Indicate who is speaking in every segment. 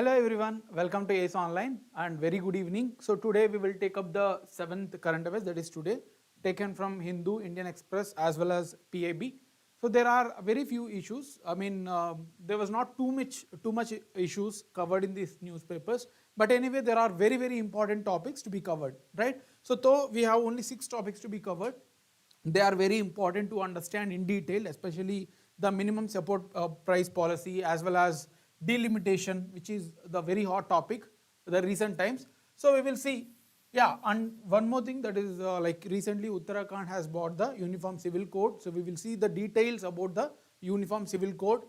Speaker 1: Hello everyone, welcome to ACE Online and very good evening. So today we will take up the 7th current affairs, that is today, taken from Hindu, Indian Express as well as PIB. So there are very few issues. There was not too much issues covered in these newspapers, but anyway there are very important topics to be covered, right? So though we have only 6 topics to be covered, they are very important to understand in detail, especially the minimum support price policy as well as delimitation, which is the very hot topic the recent times. So we will see. Yeah, and one more thing, that is like recently Uttarakhand has bought the Uniform Civil Code. So we will see the details about the Uniform Civil Code.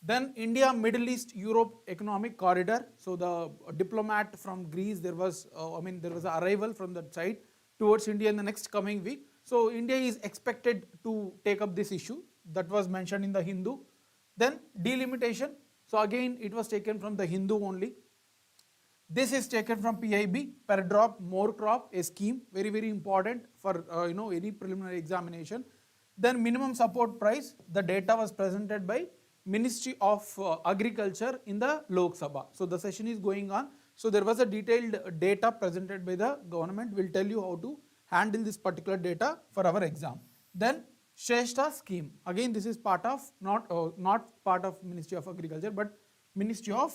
Speaker 1: Then India, Middle East, Europe Economic Corridor. So the diplomat from Greece, there was an arrival from that side towards India in the next coming week. So India is expected to take up this issue that was mentioned in the Hindu. Then delimitation. So again it was taken from the Hindu only. This is taken from PIB, per drop, more crop, a scheme, very important for any preliminary examination. Then minimum support price, the data was presented by Ministry of Agriculture in the Lok Sabha. So the session is going on. So there was a detailed data presented by the government. We'll tell you how to handle this particular data for our exam. Then Shrestha scheme. Again this is part of, not part of Ministry of Agriculture, but Ministry of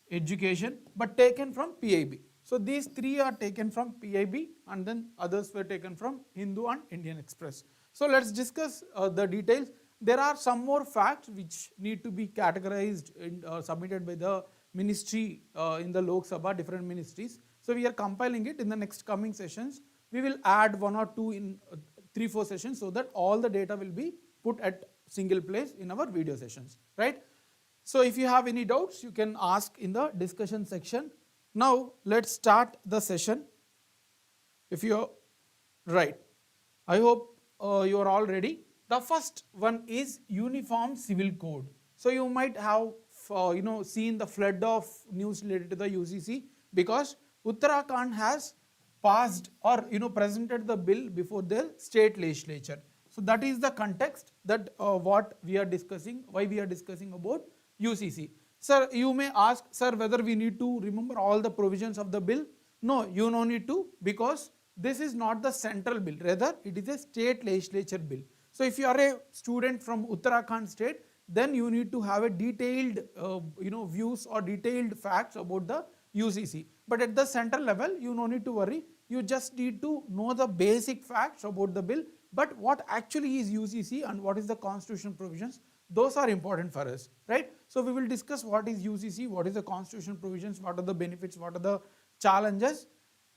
Speaker 1: Education, but taken from PIB. So these three are taken from PIB and then others were taken from Hindu and Indian Express. So let's discuss the details. There are some more facts which need to be categorized and submitted by the ministry in the Lok Sabha, different ministries. So we are compiling it in the next coming sessions. We will add 1 or 2 in 3-4 sessions so that all the data will be put at single place in our video sessions, right? So if you have any doubts, you can ask in the discussion section. Now let's start the session. If you're right, I hope you are all ready. The first one is Uniform Civil Code. So you might have seen the flood of news related to the UCC because Uttarakhand has passed or presented the bill before their state legislature. So that is the context that what we are discussing, why we are discussing about UCC. Sir, you may ask, sir, whether we need to remember all the provisions of the bill. No, you no need to, because this is not the central bill, rather it is a state legislature bill. So if you are a student from Uttarakhand state, then you need to have a detailed views or detailed facts about the UCC. But at the central level, you no need to worry. You just need to know the basic facts about the bill. But what actually is UCC and what is the constitutional provisions, those are important for us, right? So we will discuss what is UCC, what is the constitutional provisions, what are the benefits, what are the challenges.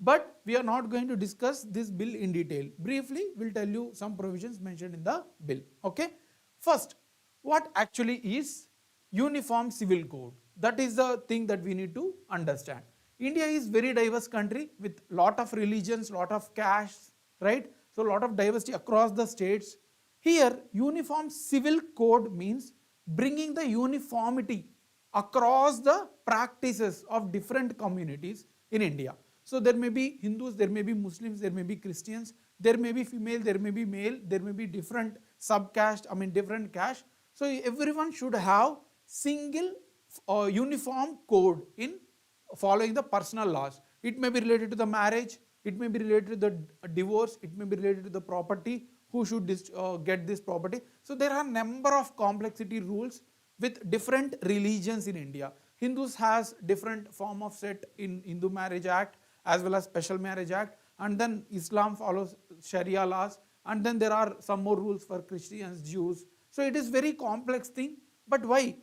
Speaker 1: But we are not going to discuss this bill in detail. Briefly, we'll tell you some provisions mentioned in the bill, okay? First, what actually is Uniform Civil Code? That is the thing that we need to understand. India is very diverse country with lot of religions, lot of castes, right? So lot of diversity across the states. Here, Uniform Civil Code means bringing the uniformity across the practices of different communities in India. So there may be Hindus, there may be Muslims, there may be Christians, there may be female, there may be male, there may be different subcaste, different caste. So everyone should have single uniform code in following the personal laws. It may be related to the marriage, it may be related to the divorce, it may be related to the property, who should get this property. So there are number of complexity rules with different religions in India. Hindus has different form of set in Hindu Marriage Act as well as Special Marriage Act, and then Islam follows Sharia laws, and then there are some more rules for Christians, Jews. So it is very complex thing, but why?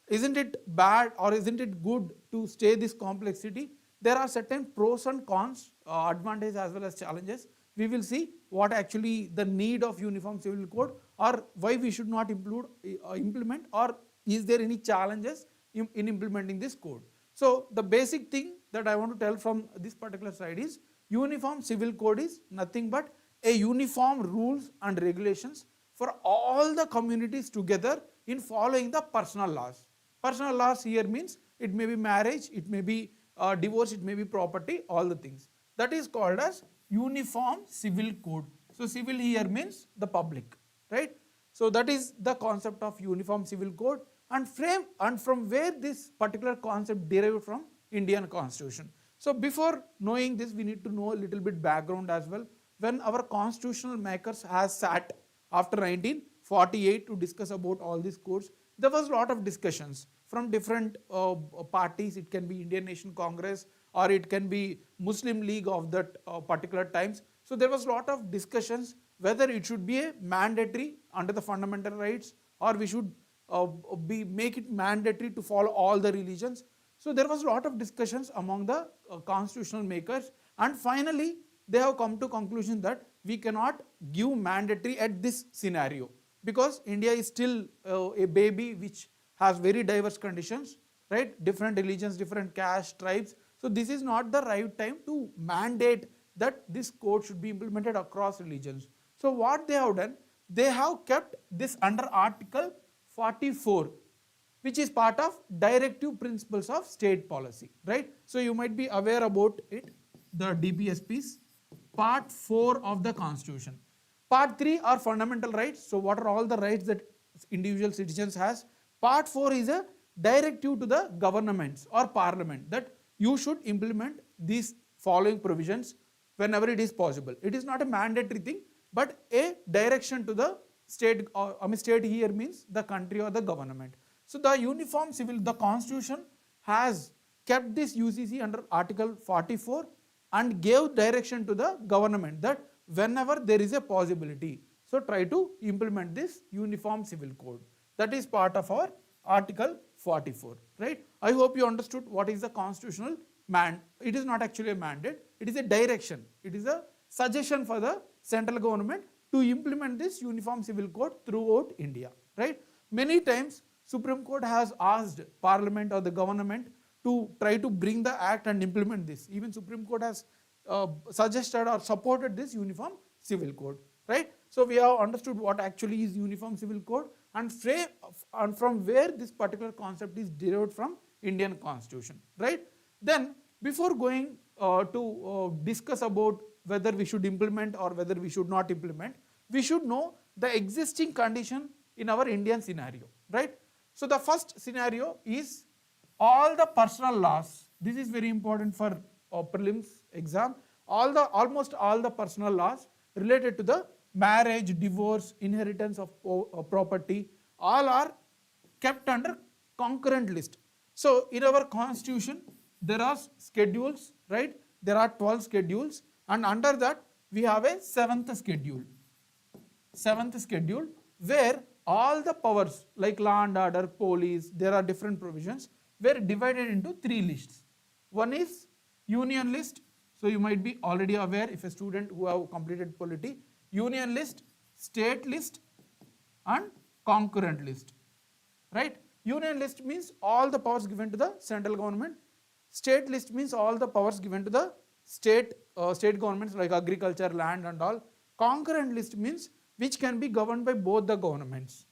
Speaker 1: Isn't it bad or isn't it good to stay this complexity? There are certain pros and cons, advantages as well as challenges. We will see what actually the need of Uniform Civil Code, or why we should not implement, or is there any challenges in implementing this code. So the basic thing that I want to tell from this particular slide is Uniform Civil Code is nothing but a uniform rules and regulations for all the communities together in following the personal laws. Personal laws here means it may be marriage, it may be divorce, it may be property, all the things. That is called as Uniform Civil Code. So civil here means the public, right? So that is the concept of Uniform Civil Code. and frame and from where this particular concept derived from Indian Constitution. So before knowing this, we need to know a little bit background as well. When our constitutional makers has sat after 1948 to discuss about all these codes, there was a lot of discussions from different parties. It can be Indian Nation Congress or it can be Muslim League of that particular times. So there was a lot of discussions whether it should be a mandatory under the fundamental rights or we should make it mandatory to follow all the religions. So there was a lot of discussions among the constitutional makers, and finally they have come to conclusion that we cannot give mandatory at this scenario because India is still a baby which has very diverse conditions, right? Different religions, different caste, tribes. So this is not the right time to mandate that this code should be implemented across religions. So what they have done, they have kept this under Article 44, which is part of directive principles of state policy, right? So you might be aware about it, the DPSPs, part 4 of the Constitution. Part 3 are fundamental rights. So what are all the rights that individual citizens has? Part 4 is a directive to the governments or parliament that you should implement these following provisions whenever it is possible. It is not a mandatory thing, but a direction to the state, state here means the country or the government. So the Constitution has kept this UCC under Article 44 and gave direction to the government that whenever there is a possibility, so try to implement this Uniform Civil Code. That is part of our Article 44, right? I hope you understood what is the constitutional it is not actually a mandate, it is a direction, it is a suggestion for the central government to implement this Uniform Civil Code throughout India, right? Many times Supreme Court has asked Parliament or the government to try to bring the act and implement this. Even Supreme Court has suggested or supported this Uniform Civil Code, right? So we have understood what actually is Uniform Civil Code and from where this particular concept is derived from Indian Constitution, right? Then before going to discuss about whether we should implement or whether we should not implement, we should know the existing condition in our Indian scenario, right? So the first scenario is all the personal laws. This is very important for prelims exam. Almost all the personal laws related to the marriage, divorce, inheritance of property, all are kept under concurrent list. So in our constitution, there are schedules, right? There are 12 schedules, and under that we have a seventh schedule where all the powers like law and order, police, there are different provisions were divided into 3 lists. One is union list. So you might be already aware if a student who have completed polity, union list, state list and concurrent list, right? Union list means all the powers given to the central government. State list means all the powers given to the state governments like agriculture, land and all. Concurrent list means which can be governed by both the governments.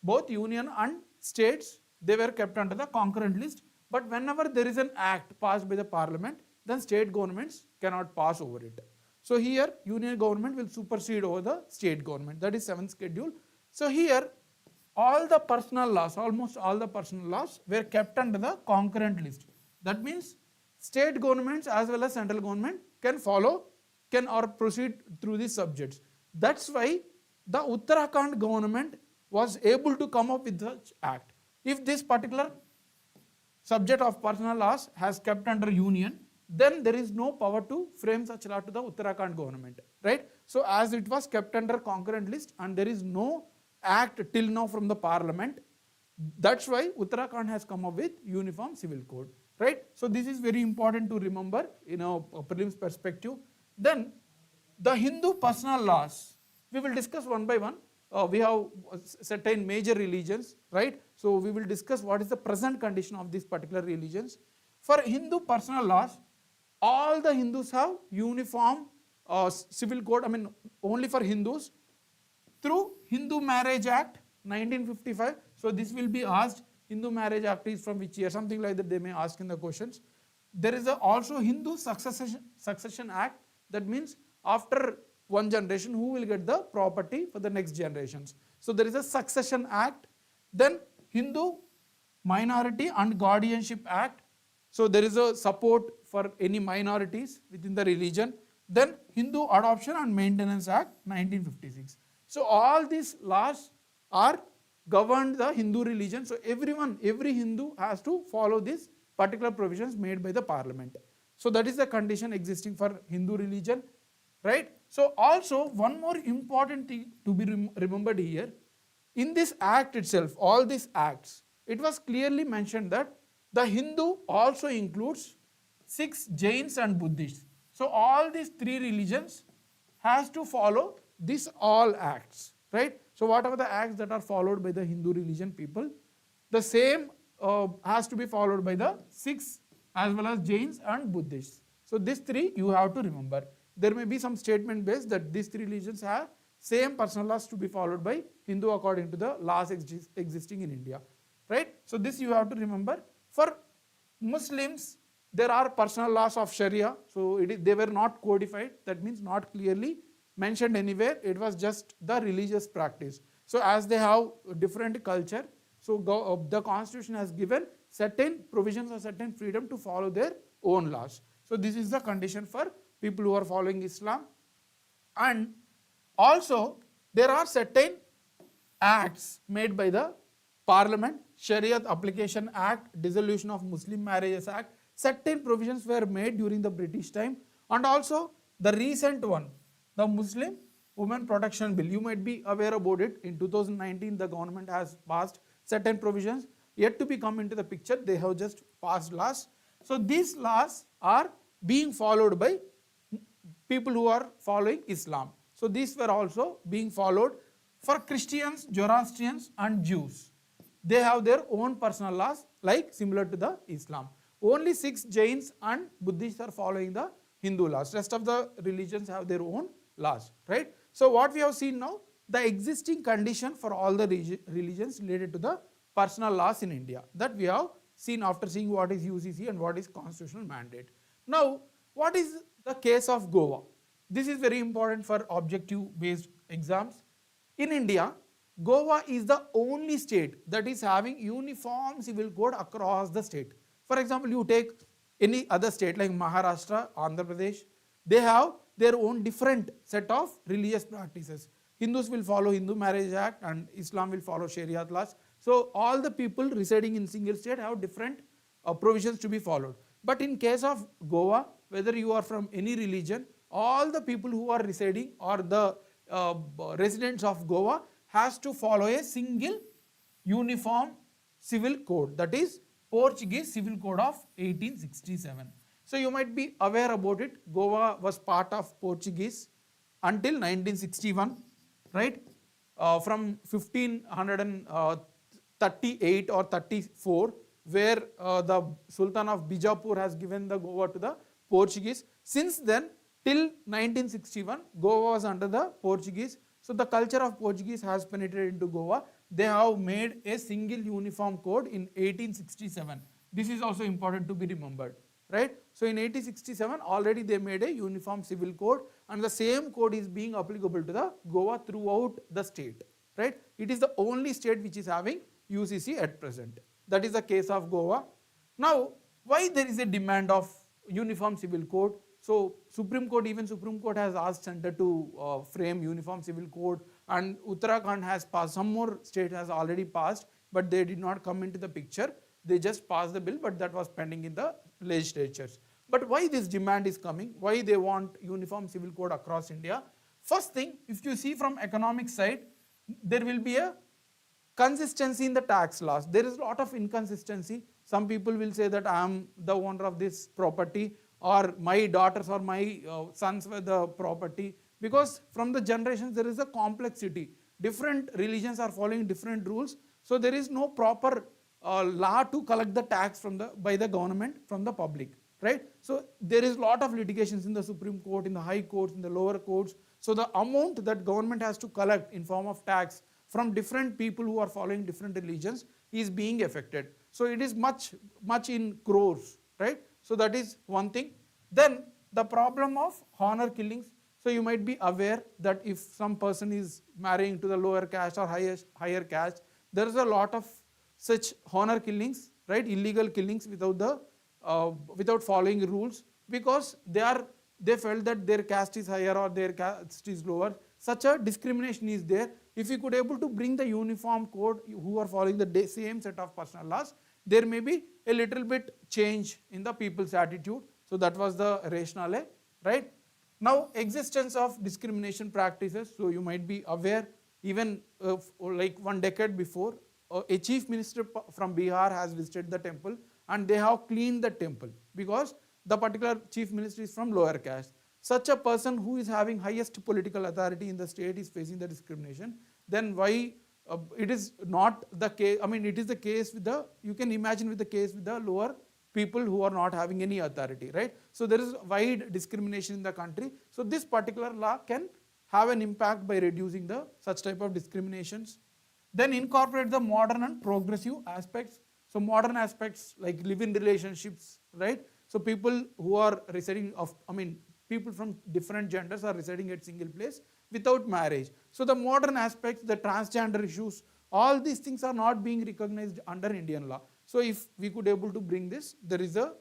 Speaker 1: Both union and states, they were kept under the concurrent list, but whenever there is an act passed by the parliament, then state governments cannot pass over it. So here union government will supersede over the state government. That is 7th schedule. So here all the personal laws, almost all the personal laws were kept under the concurrent list. That means state governments as well as central government can or proceed through these subjects. That's why the Uttarakhand government was able to come up with such act. If this particular subject of personal laws has kept under union, then there is no power to frame such law to the Uttarakhand government, right? So as it was kept under concurrent list and there is no act till now from the parliament, that's why Uttarakhand has come up with Uniform Civil Code, right? So this is very important to remember in a prelims perspective. Then the Hindu personal laws, we will discuss one by one. We have certain major religions, right? So we will discuss what is the present condition of these particular religions. For Hindu personal laws, all the Hindus have uniform civil code, only for Hindus, through Hindu Marriage Act 1955. So this will be asked, Hindu Marriage Act is from which year, something like that they may ask in the questions. There is also Hindu Succession Act, that means after one generation who will get the property for the next generations. So there is a Succession Act. Then Hindu Minority and Guardianship Act. So there is a support for any minorities within the religion. Then Hindu Adoption and Maintenance Act 1956. So all these laws are governed the Hindu religion. So every Hindu has to follow these particular provisions made by the parliament. So that is the condition existing for Hindu religion, right? So also one more important thing to be remembered here, in this act itself, all these acts, it was clearly mentioned that the Hindu also includes Sikhs, Jains and Buddhists. So all these three religions has to follow these all acts, right? So whatever the acts that are followed by the Hindu religion people, the same has to be followed by the Sikhs as well as Jains and Buddhists. So these three you have to remember. There may be some statement based that these three religions have same personal laws to be followed by Hindu according to the laws existing in India, right? So this you have to remember. For Muslims, there are personal laws of Sharia, so they were not codified, that means not clearly mentioned anywhere, it was just the religious practice. So as they have different culture, so the constitution has given certain provisions or certain freedom to follow their own laws. So this is the condition for people who are following Islam. And also there are certain acts made by the parliament, Sharia Application Act, Dissolution of Muslim Marriages Act, certain provisions were made during the British time, and also the recent one, the Muslim Women Protection Bill. You might be aware about it. In 2019, the government has passed certain provisions, yet to be come into the picture, they have just passed laws. So these laws are being followed by people who are following Islam. So these were also being followed for Christians, Zoroastrians and Jews. They have their own personal laws like similar to the Islam. Only Sikhs, Jains and Buddhists are following the Hindu laws. Rest of the religions have their own laws, right? So what we have seen now, the existing condition for all the religions related to the personal laws in India, that we have seen after seeing what is UCC and what is constitutional mandate. Now, what is the case of Goa? This is very important for objective based exams. In India, Goa is the only state that is having uniform civil code across the state. For example, you take any other state like Maharashtra, Andhra Pradesh, they have their own different set of religious practices. Hindus will follow Hindu Marriage Act and Islam will follow Sharia laws. So all the people residing in single state have different provisions to be followed. But in case of Goa, whether you are from any religion, all the people who are residing or the residents of Goa has to follow a single uniform civil code, that is Portuguese Civil Code of 1867. So you might be aware about it. Goa was part of Portuguese until 1961, right? From 1538 or 34, where the Sultan of Bijapur has given the Goa to the Portuguese. Since then, till 1961, Goa was under the Portuguese. So the culture of Portuguese has penetrated into Goa. They have made a single uniform code in 1867. This is also important to be remembered, right? So in 1867, already they made a uniform civil code, and the same code is being applicable to the Goa throughout the state, right? It is the only state which is having UCC at present. That is the case of Goa. Now, why there is a demand of uniform civil code? So Supreme Court has asked center to frame uniform civil code, and Uttarakhand has passed, some more states has already passed, but they did not come into the picture. They just passed the bill, but that was pending in the legislatures. But why this demand is coming? Why they want uniform civil code across India? First thing, if you see from economic side, there will be a consistency in the tax laws. There is a lot of inconsistency. Some people will say that I am the owner of this property, or my daughters or my sons were the property, because from the generations there is a complexity. Different religions are following different rules, so there is no proper law to collect the tax by the government from the public, right? So there is a lot of litigations in the Supreme Court, in the high courts, in the lower courts. So the amount that government has to collect in form of tax from different people who are following different religions is being affected. So it is much in crores, right? So that is one thing. Then the problem of honor killings. So you might be aware that if some person is marrying to the lower caste or higher caste, there is a lot of such honor killings, right, illegal killings without following rules, because they felt that their caste is higher or their caste is lower. Such a discrimination is there. If we could able to bring the uniform code who are following the same set of personal laws, there may be a little bit change in the people's attitude. So that was the rationale, right? Now, existence of discrimination practices. So you might be aware, even like 1 decade before, a chief minister from Bihar has visited the temple and they have cleaned the temple because the particular chief minister is from lower caste. Such a person who is having highest political authority in the state is facing the discrimination. Then why it is not the case? I mean, it is the case with you can imagine with the case with the lower people who are not having any authority, right? So there is wide discrimination in the country. So this particular law can have an impact by reducing such type of discriminations. Then incorporate the modern and progressive aspects. So modern aspects like live-in relationships, right? So people who are residing people from different genders are residing at single place without marriage. So the modern aspects, the transgender issues, all these things are not being recognized under Indian law. So if we could able to bring this, there is a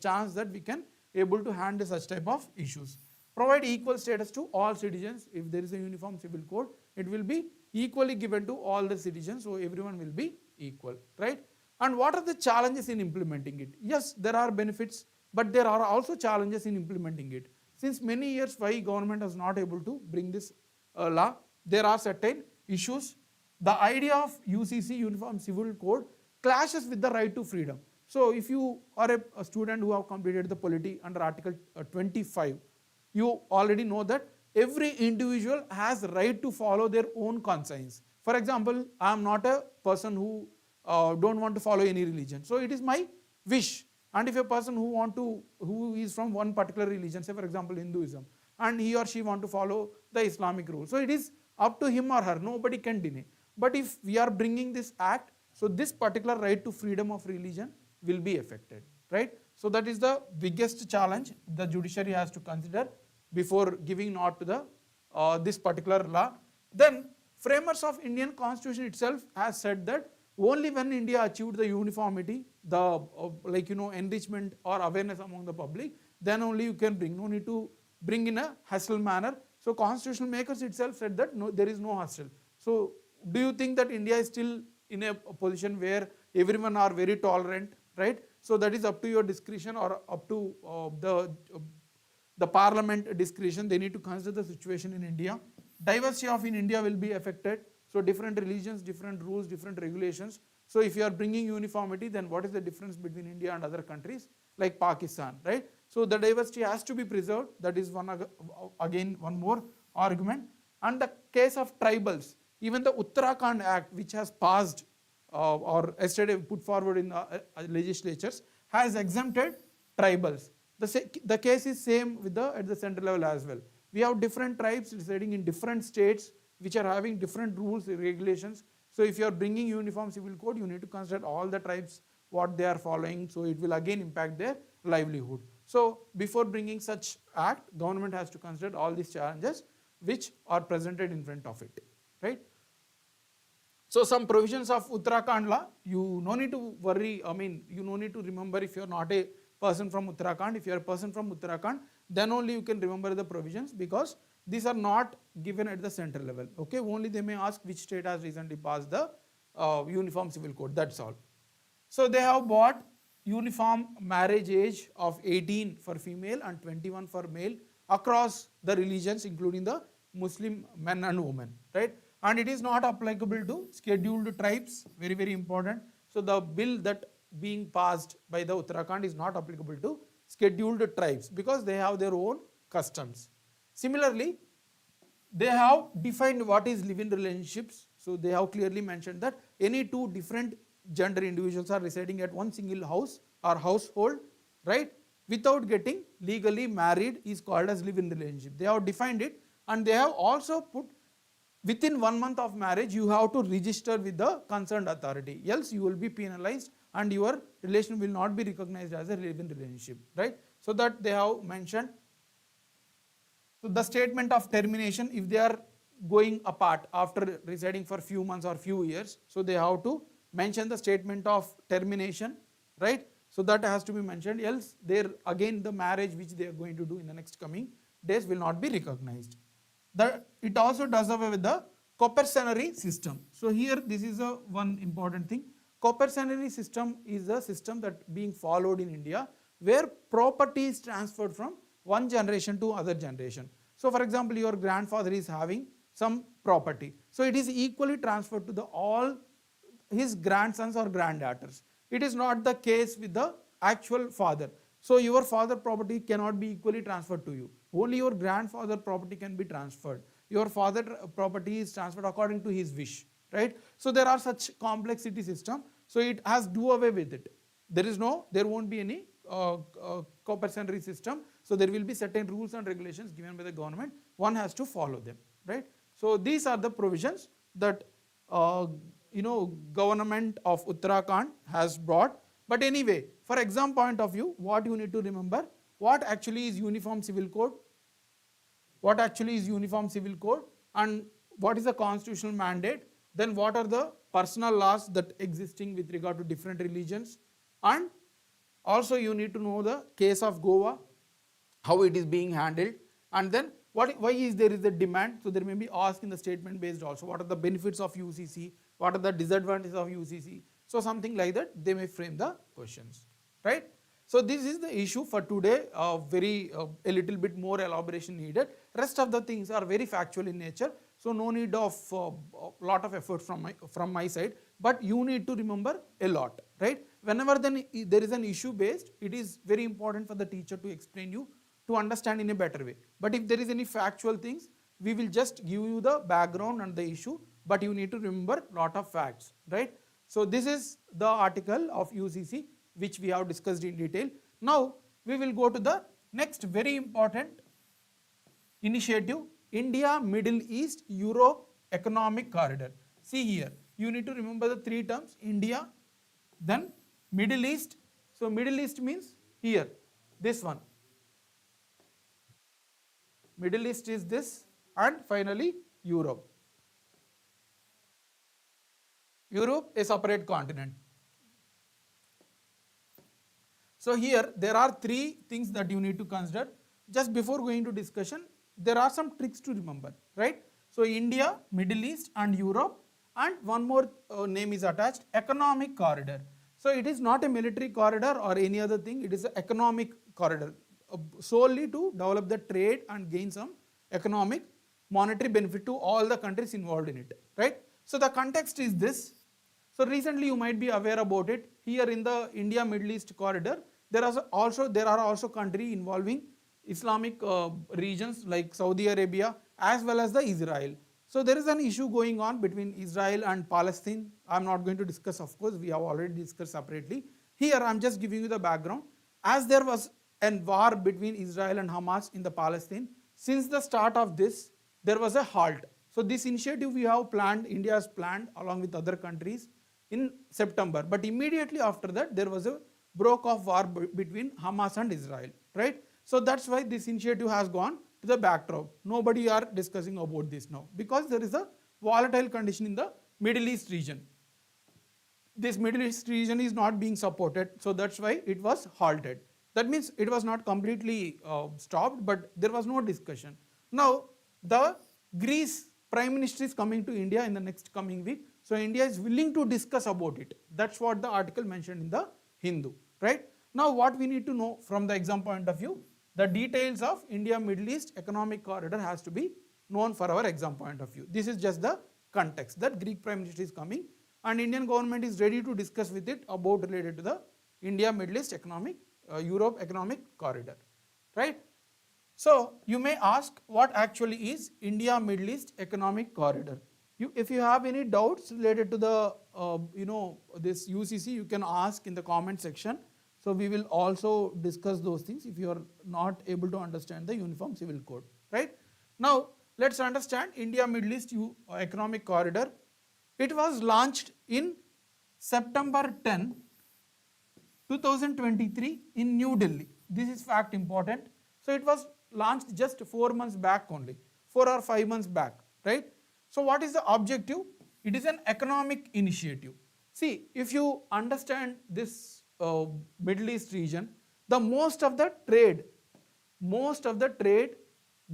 Speaker 1: chance that we can able to handle such type of issues. Provide equal status to all citizens. If there is a uniform civil code, it will be equally given to all the citizens, so everyone will be equal, right? And what are the challenges in implementing it? Yes, there are benefits, but there are also challenges in implementing it. Since many years, why government is not able to bring this law? There are certain issues. The idea of UCC, Uniform Civil Code, clashes with the right to freedom. So if you are a student who have completed the polity under Article 25, you already know that every individual has right to follow their own conscience. For example, I am not a person who don't want to follow any religion. So it is my wish. And if a person who is from one particular religion, say for example Hinduism, and he or she want to follow the Islamic rule, so it is up to him or her, nobody can deny. But if we are bringing this act, so this particular right to freedom of religion will be affected, right? So that is the biggest challenge the judiciary has to consider before giving nod to this particular law. Then framers of Indian constitution itself has said that only when India achieved the uniformity, the enrichment or awareness among the public, then only you can bring. No need to bring in a hustle manner. So constitutional makers itself said that no, there is no hustle. So do you think that India is still in a position where everyone are very tolerant, right? So that is up to your discretion or up to the parliament discretion. They need to consider the situation in India. Diversity of in India will be affected. So different religions, different rules, different regulations. So if you are bringing uniformity, then what is the difference between India and other countries like Pakistan, right? So the diversity has to be preserved. That is one more argument. And the case of tribals, even the Uttarakhand Act, which has passed or yesterday put forward in legislatures, has exempted tribals. The case is same with at the central level as well. We have different tribes residing in different states which are having different rules and regulations. So if you are bringing uniform civil code, you need to consider all the tribes, what they are following. So it will again impact their livelihood. So before bringing such act, government has to consider all these challenges which are presented in front of it, right? So some provisions of Uttarakhand law, you no need to worry, you no need to remember if you are not a person from Uttarakhand. If you are a person from Uttarakhand, then only you can remember the provisions, because these are not given at the central level, okay? Only they may ask which state has recently passed the uniform civil code, that's all. So they have brought uniform marriage age of 18 for female and 21 for male across the religions, including the Muslim men and women, right? And it is not applicable to scheduled tribes, very, very important. So the bill that being passed by the Uttarakhand is not applicable to scheduled tribes because they have their own customs. Similarly, they have defined what is live-in relationships. So they have clearly mentioned that any two different gender individuals are residing at one single house or household, right, without getting legally married is called as live-in relationship. They have defined it, and they have also put within 1 month of marriage you have to register with the concerned authority, else you will be penalized and your relation will not be recognized as a live-in relationship, right? So that they have mentioned. So the statement of termination, if they are going apart after residing for few months or few years, so they have to mention the statement of termination, right? So that has to be mentioned, else there again the marriage which they are going to do in the next coming days will not be recognized. It also does away with the copercenary system. So here this is a one important thing. Copercenary system is a system that being followed in India where property is transferred from one generation to other generation. So for example, your grandfather is having some property. So it is equally transferred to the all his grandsons or granddaughters. It is not the case with the actual father. So your father property cannot be equally transferred to you. Only your grandfather property can be transferred. Your father property is transferred according to his wish, right? So there are such complexity system. So it has do away with it. There won't be any copercenary system. So there will be certain rules and regulations given by the government. One has to follow them, right? So these are the provisions that government of Uttarakhand has brought. But anyway, for exam point of view, what you need to remember, what actually is Uniform Civil Code, what actually is Uniform Civil Code, and what is the constitutional mandate, then what are the personal laws that existing with regard to different religions, and also you need to know the case of Goa, how it is being handled, and then why is there is a demand. So there may be asked in the statement based also, what are the benefits of UCC, what are the disadvantages of UCC. So something like that they may frame the questions, right? So this is the issue for today, a little bit more elaboration needed. Rest of the things are very factual in nature, so no need of a lot of effort from my side, but you need to remember a lot, right? Whenever then there is an issue based, it is very important for the teacher to explain you to understand in a better way. But if there is any factual things, we will just give you the background and the issue, but you need to remember lot of facts, right? So this is the article of UCC which we have discussed in detail. Now we will go to the next very important initiative, India Middle East Europe Economic Corridor. See here, you need to remember the three terms, India, then Middle East. So Middle East means here, this one. Middle East is this, and finally Europe. Europe, a separate continent. So here there are three things that you need to consider. Just before going to discussion, there are some tricks to remember, right? So India, Middle East and Europe, and one more name is attached, economic corridor. So it is not a military corridor or any other thing, it is an economic corridor, solely to develop the trade and gain some economic monetary benefit to all the countries involved in it, right? So the context is this. So recently you might be aware about it. Here in the India Middle East corridor, there are also countries involving Islamic regions like Saudi Arabia as well as the Israel. So there is an issue going on between Israel and Palestine. I am not going to discuss, of course, we have already discussed separately. Here I am just giving you the background. As there was a war between Israel and Hamas in the Palestine, since the start of this, there was a halt. So this initiative we have planned, India has planned along with other countries in September. But immediately after that, there was a broke of war between Hamas and Israel, right? So that's why this initiative has gone to the backdrop. Nobody are discussing about this now because there is a volatile condition in the Middle East region. This Middle East region is not being supported, so that's why it was halted. That means it was not completely stopped, but there was no discussion. Now, the Greece Prime Minister is coming to India in the next coming week, so India is willing to discuss about it. That's what the article mentioned in the Hindu, right? Now, what we need to know from the exam point of view, the details of India Middle East Economic Corridor has to be known for our exam point of view. This is just the context that Greek Prime Minister is coming and Indian government is ready to discuss with it about related to the India Middle East Europe Economic Corridor, right? So you may ask what actually is India Middle East Economic Corridor. If you have any doubts related to the this UCC, you can ask in the comment section. So we will also discuss those things if you are not able to understand the Uniform Civil Code, right? Now let's understand India Middle East Economic Corridor. It was launched in September 10, 2023 in New Delhi. This is fact important. So it was launched just 4 months back only, 4 or 5 months back, right? So what is the objective? It is an economic initiative. See, if you understand this Middle East region, the most of the trade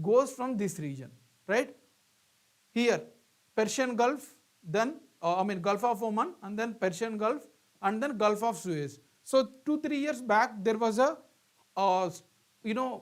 Speaker 1: goes from this region, right? Here, Persian Gulf, then Gulf of Oman, and then Persian Gulf, and then Gulf of Suez. So 2-3 years back, there was a uh,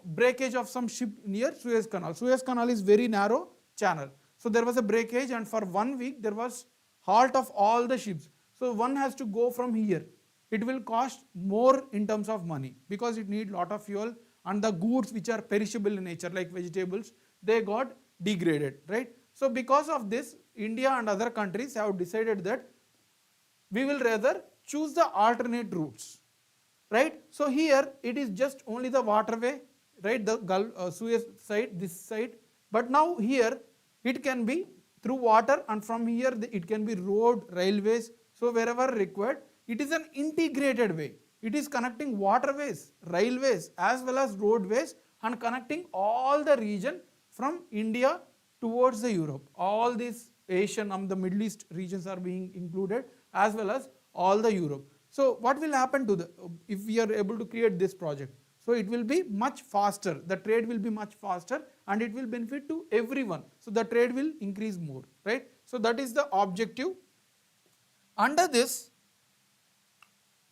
Speaker 1: breakage of some ship near Suez Canal. Suez Canal is very narrow channel. So there was a breakage, and for 1 week there was halt of all the ships. So one has to go from here. It will cost more in terms of money because it need lot of fuel, and the goods which are perishable in nature like vegetables, they got degraded, right? So because of this, India and other countries have decided that we will rather choose the alternate routes, right? So here it is just only the waterway, right? The Gulf, Suez side, this side. But now here it can be through water, and from here it can be road, railways. So wherever required, it is an integrated way. It is connecting waterways, railways as well as roadways, and connecting all the region from India towards the Europe. All these Asian and the Middle East regions are being included, as well as all the Europe. So what will happen to if we are able to create this project? So it will be much faster, the trade will be much faster, and it will benefit to everyone. So the trade will increase more, right? So that is the objective. Under this,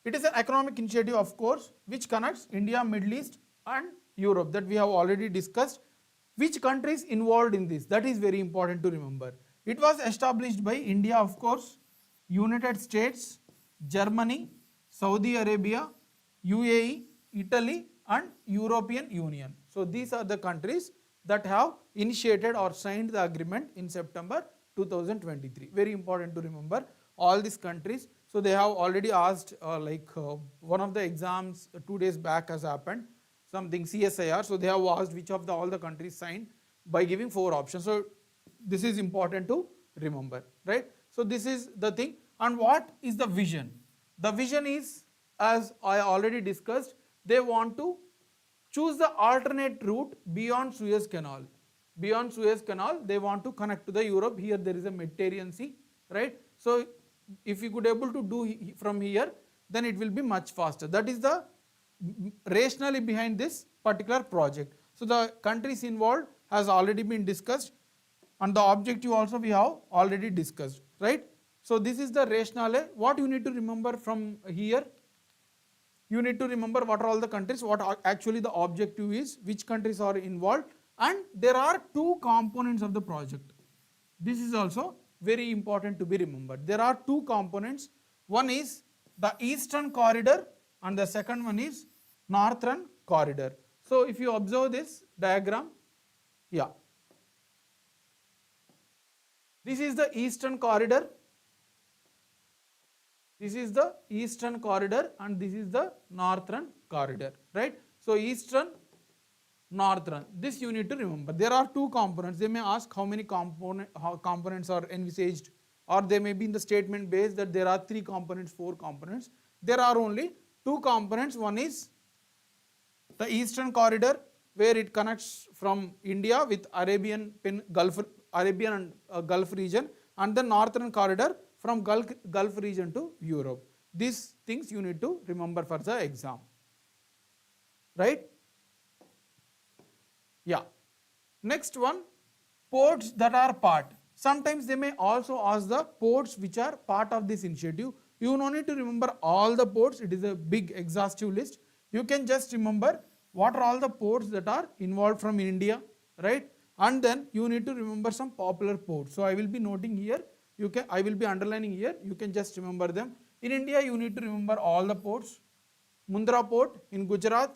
Speaker 1: it is an economic initiative, of course, which connects India, Middle East and Europe, that we have already discussed. Which countries involved in this? That is very important to remember. It was established by India, of course, United States, Germany, Saudi Arabia, UAE, Italy and European Union. So these are the countries that have initiated or signed the agreement in September 2023. Very important to remember all these countries. So they have already asked one of the exams 2 days back has happened, something CSIR. So they have asked which of all the countries signed by giving 4 options. So this is important to remember, right? So this is the thing. And what is the vision? The vision is, as I already discussed, they want to choose the alternate route beyond Suez Canal. Beyond Suez Canal, they want to connect to the Europe. Here there is a Mediterranean Sea, right? So if you could able to do from here, then it will be much faster. That is the rationale behind this particular project. So the countries involved has already been discussed, and the objective also we have already discussed, right? So this is the rationale. What you need to remember from here? You need to remember what are all the countries, what actually the objective is, which countries are involved, and there are 2 components of the project. This is also very important to be remembered. There are 2 components. One is the Eastern Corridor and the second one is Northern Corridor. So if you observe this diagram, yeah, this is the Eastern Corridor. This is the Eastern Corridor and this is the Northern Corridor, right? So Eastern, Northern, this you need to remember. There are 2 components. They may ask how many components are envisaged, or they may be in the statement base that there are 3 components, 4 components. There are only 2 components. One is the Eastern Corridor, where it connects from India with Arabian and Gulf region, and the Northern Corridor from Gulf region to Europe. These things you need to remember for the exam, right? Yeah. Next one, ports that are part. Sometimes they may also ask the ports which are part of this initiative. You no need to remember all the ports. It is a big exhaustive list. You can just remember what are all the ports that are involved from India, right? And then you need to remember some popular ports. So I will be noting here. I will be underlining here. You can just remember them. In India, you need to remember all the ports. Mundra Port in Gujarat,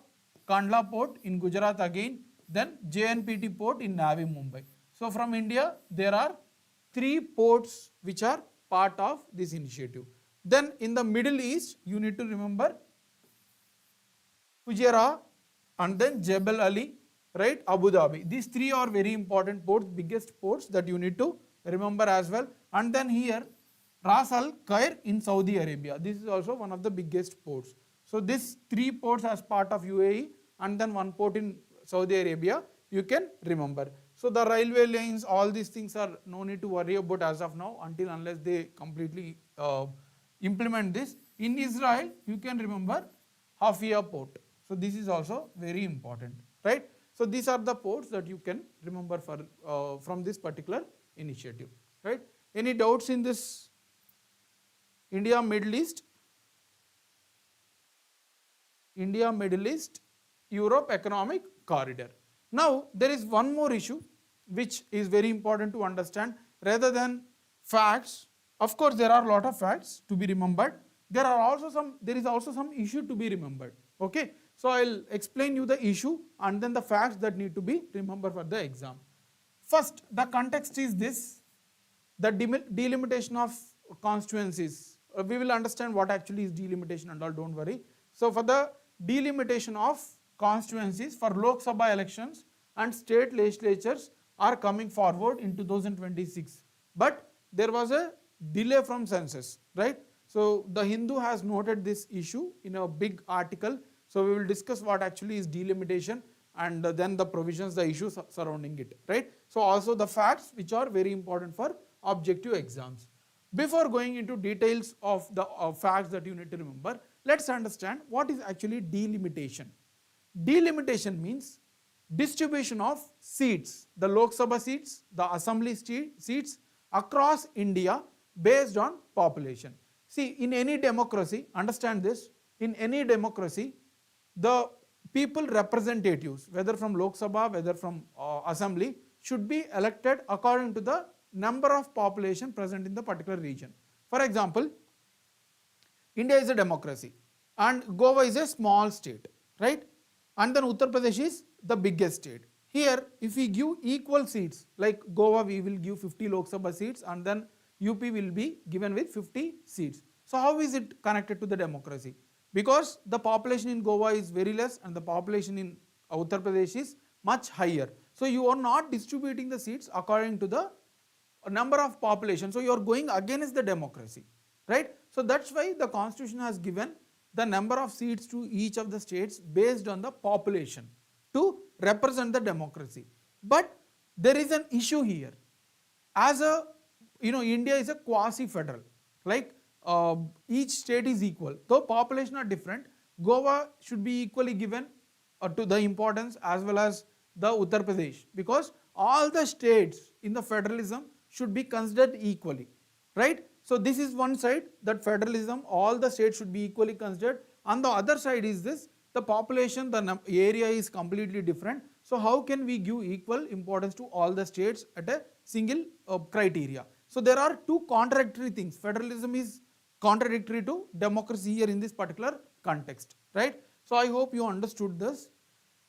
Speaker 1: Kandla Port in Gujarat again, then JNPT Port in Navi Mumbai. So from India, there are 3 ports which are part of this initiative. Then in the Middle East, you need to remember Fujairah and then Jebel Ali, right? Abu Dhabi. These 3 are very important ports, biggest ports that you need to remember as well. And then here, Ras Al Khair in Saudi Arabia. This is also one of the biggest ports. So these 3 ports as part of UAE and then 1 port in Saudi Arabia, you can remember. So the railway lines, all these things are no need to worry about as of now until unless they completely implement this. In Israel, you can remember Hafia port. So this is also very important, right? So these are the ports that you can remember for from this particular initiative, right? Any doubts in this India, Middle East? India, Middle East, Europe economic corridor. Now, there is one more issue which is very important to understand. Rather than facts, of course, there are a lot of facts to be remembered. There is also some issue to be remembered. Okay, so I'll explain you the issue and then the facts that need to be remembered for the exam. First, the context is this: the delimitation of constituencies. We will understand what actually is delimitation and all, don't worry. So for the delimitation of constituencies for Lok Sabha elections and state legislatures are coming forward in 2026. But there was a delay from census, right? So the Hindu has noted this issue in a big article. So we will discuss what actually is delimitation and then the provisions, the issues surrounding it, right? So also the facts which are very important for objective exams. Before going into details of the facts that you need to remember, let's understand what is actually delimitation. Delimitation means distribution of seats, the Lok Sabha seats, the assembly seats across India based on population. See, in any democracy, understand this, in any democracy, the people representatives, whether from Lok Sabha, whether from assembly, should be elected according to the number of population present in the particular region. For example, India is a democracy and Goa is a small state, right? And then Uttar Pradesh is the biggest state. Here, if we give equal seats, like Goa we will give 50 Lok Sabha seats and then UP will be given with 50 seats. So how is it connected to the democracy? Because the population in Goa is very less and the population in Uttar Pradesh is much higher. So you are not distributing the seats according to the number of population. So you are going against the democracy, right? So that's why the constitution has given the number of seats to each of the states based on the population to represent the democracy. But there is an issue here. As a, India is a quasi-federal, like each state is equal. Though population are different, Goa should be equally given to the importance as well as the Uttar Pradesh, because all the states in the federalism should be considered equally, right? So this is one side, that federalism, all the states should be equally considered. On the other side is this, the population, the area is completely different. So how can we give equal importance to all the states at a single criteria? So there are two contradictory things. Federalism is contradictory to democracy here in this particular context, right? So I hope you understood this.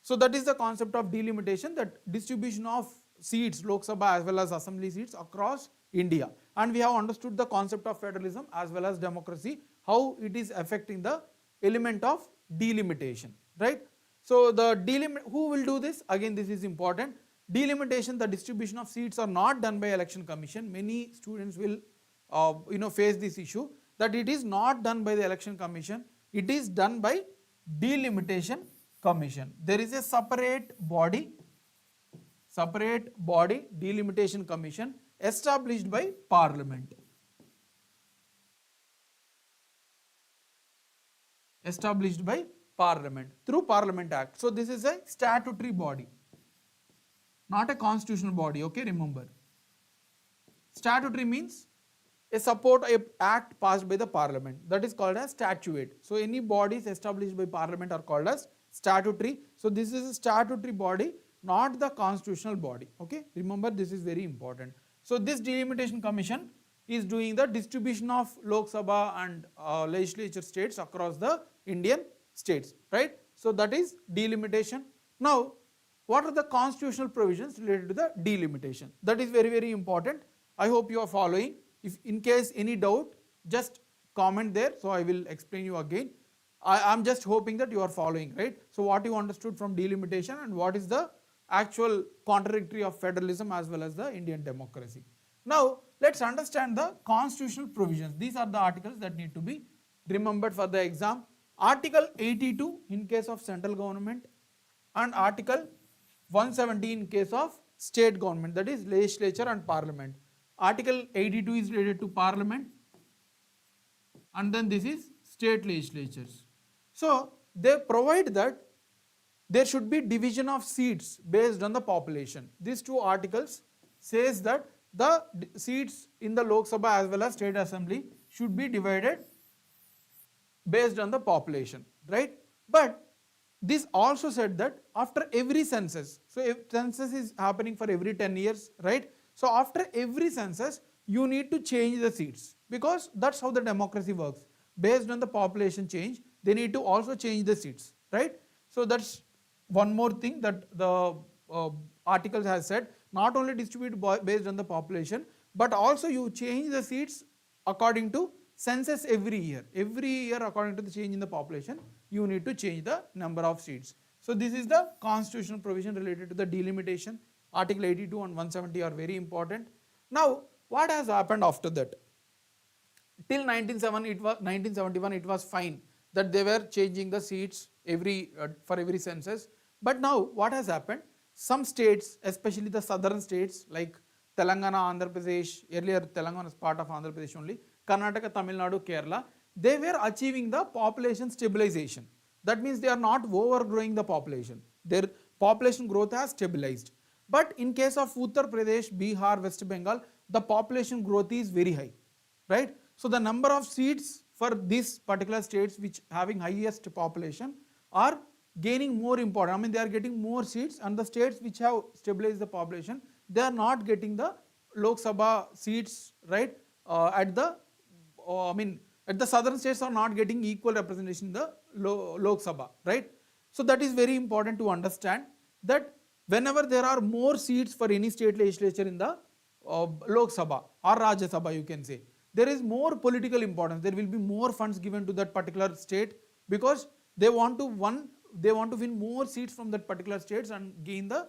Speaker 1: So that is the concept of delimitation, that distribution of seats, Lok Sabha as well as assembly seats across India. And we have understood the concept of federalism as well as democracy, how it is affecting the element of delimitation, right? So who will do this? Again, this is important. Delimitation, the distribution of seats are not done by election commission. Many students will face this issue, that it is not done by the election commission, it is done by delimitation commission. There is a separate body, delimitation commission, established by parliament. Established by parliament through Parliament Act. So this is a statutory body, not a constitutional body, okay, remember. Statutory means a act passed by the parliament, that is called as statute. So any bodies established by parliament are called as statutory. So this is a statutory body, not the constitutional body, okay, remember, this is very important. So this delimitation commission is doing the distribution of Lok Sabha and legislature states across the Indian states, right? So that is delimitation. Now, what are the constitutional provisions related to the delimitation? That is very, very important. I hope you are following. If in case any doubt, just comment there, so I will explain you again. I am just hoping that you are following, right? So what you understood from delimitation and what is the actual contradictory of federalism as well as the Indian democracy. Now, let's understand the constitutional provisions. These are the articles that need to be remembered for the exam. Article 82 in case of central government and Article 170 in case of state government, that is legislature and parliament. Article 82 is related to parliament. and then this is state legislatures. So they provide that there should be division of seats based on the population. These two articles says that the seats in the Lok Sabha as well as state assembly should be divided based on the population, right? But this also said that after every census, so if census is happening for every 10 years, right? So after every census, you need to change the seats because that's how the democracy works. Based on the population change, they need to also change the seats, right? So that's one more thing that the article has said, not only distribute based on the population, but also you change the seats according to census every year. Every year according to the change in the population, you need to change the number of seats. So this is the constitutional provision related to the delimitation. Article 82 and 170 are very important. Now, what has happened after that? Till 1971 it was fine that they were changing the seats for every census. But now what has happened? Some states, especially the southern states like Telangana, Andhra Pradesh, earlier Telangana is part of Andhra Pradesh only, Karnataka, Tamil Nadu, Kerala, they were achieving the population stabilization. That means they are not overgrowing the population. Their population growth has stabilized. But in case of Uttar Pradesh, Bihar, West Bengal, the population growth is very high, right? So the number of seats for these particular states which having highest population are gaining more important. I mean, they are getting more seats, and the states which have stabilized the population, they are not getting the Lok Sabha seats, right? At the southern states are not getting equal representation in the Lok Sabha, right? So that is very important to understand that whenever there are more seats for any state legislature in the Lok Sabha or Rajya Sabha, you can say, there is more political importance. There will be more funds given to that particular state because they want to win more seats from that particular states and gain the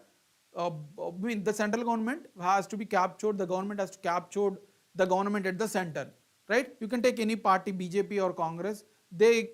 Speaker 1: the central government has to be captured. The government has to capture the government at the center, right? You can take any party, BJP or Congress. They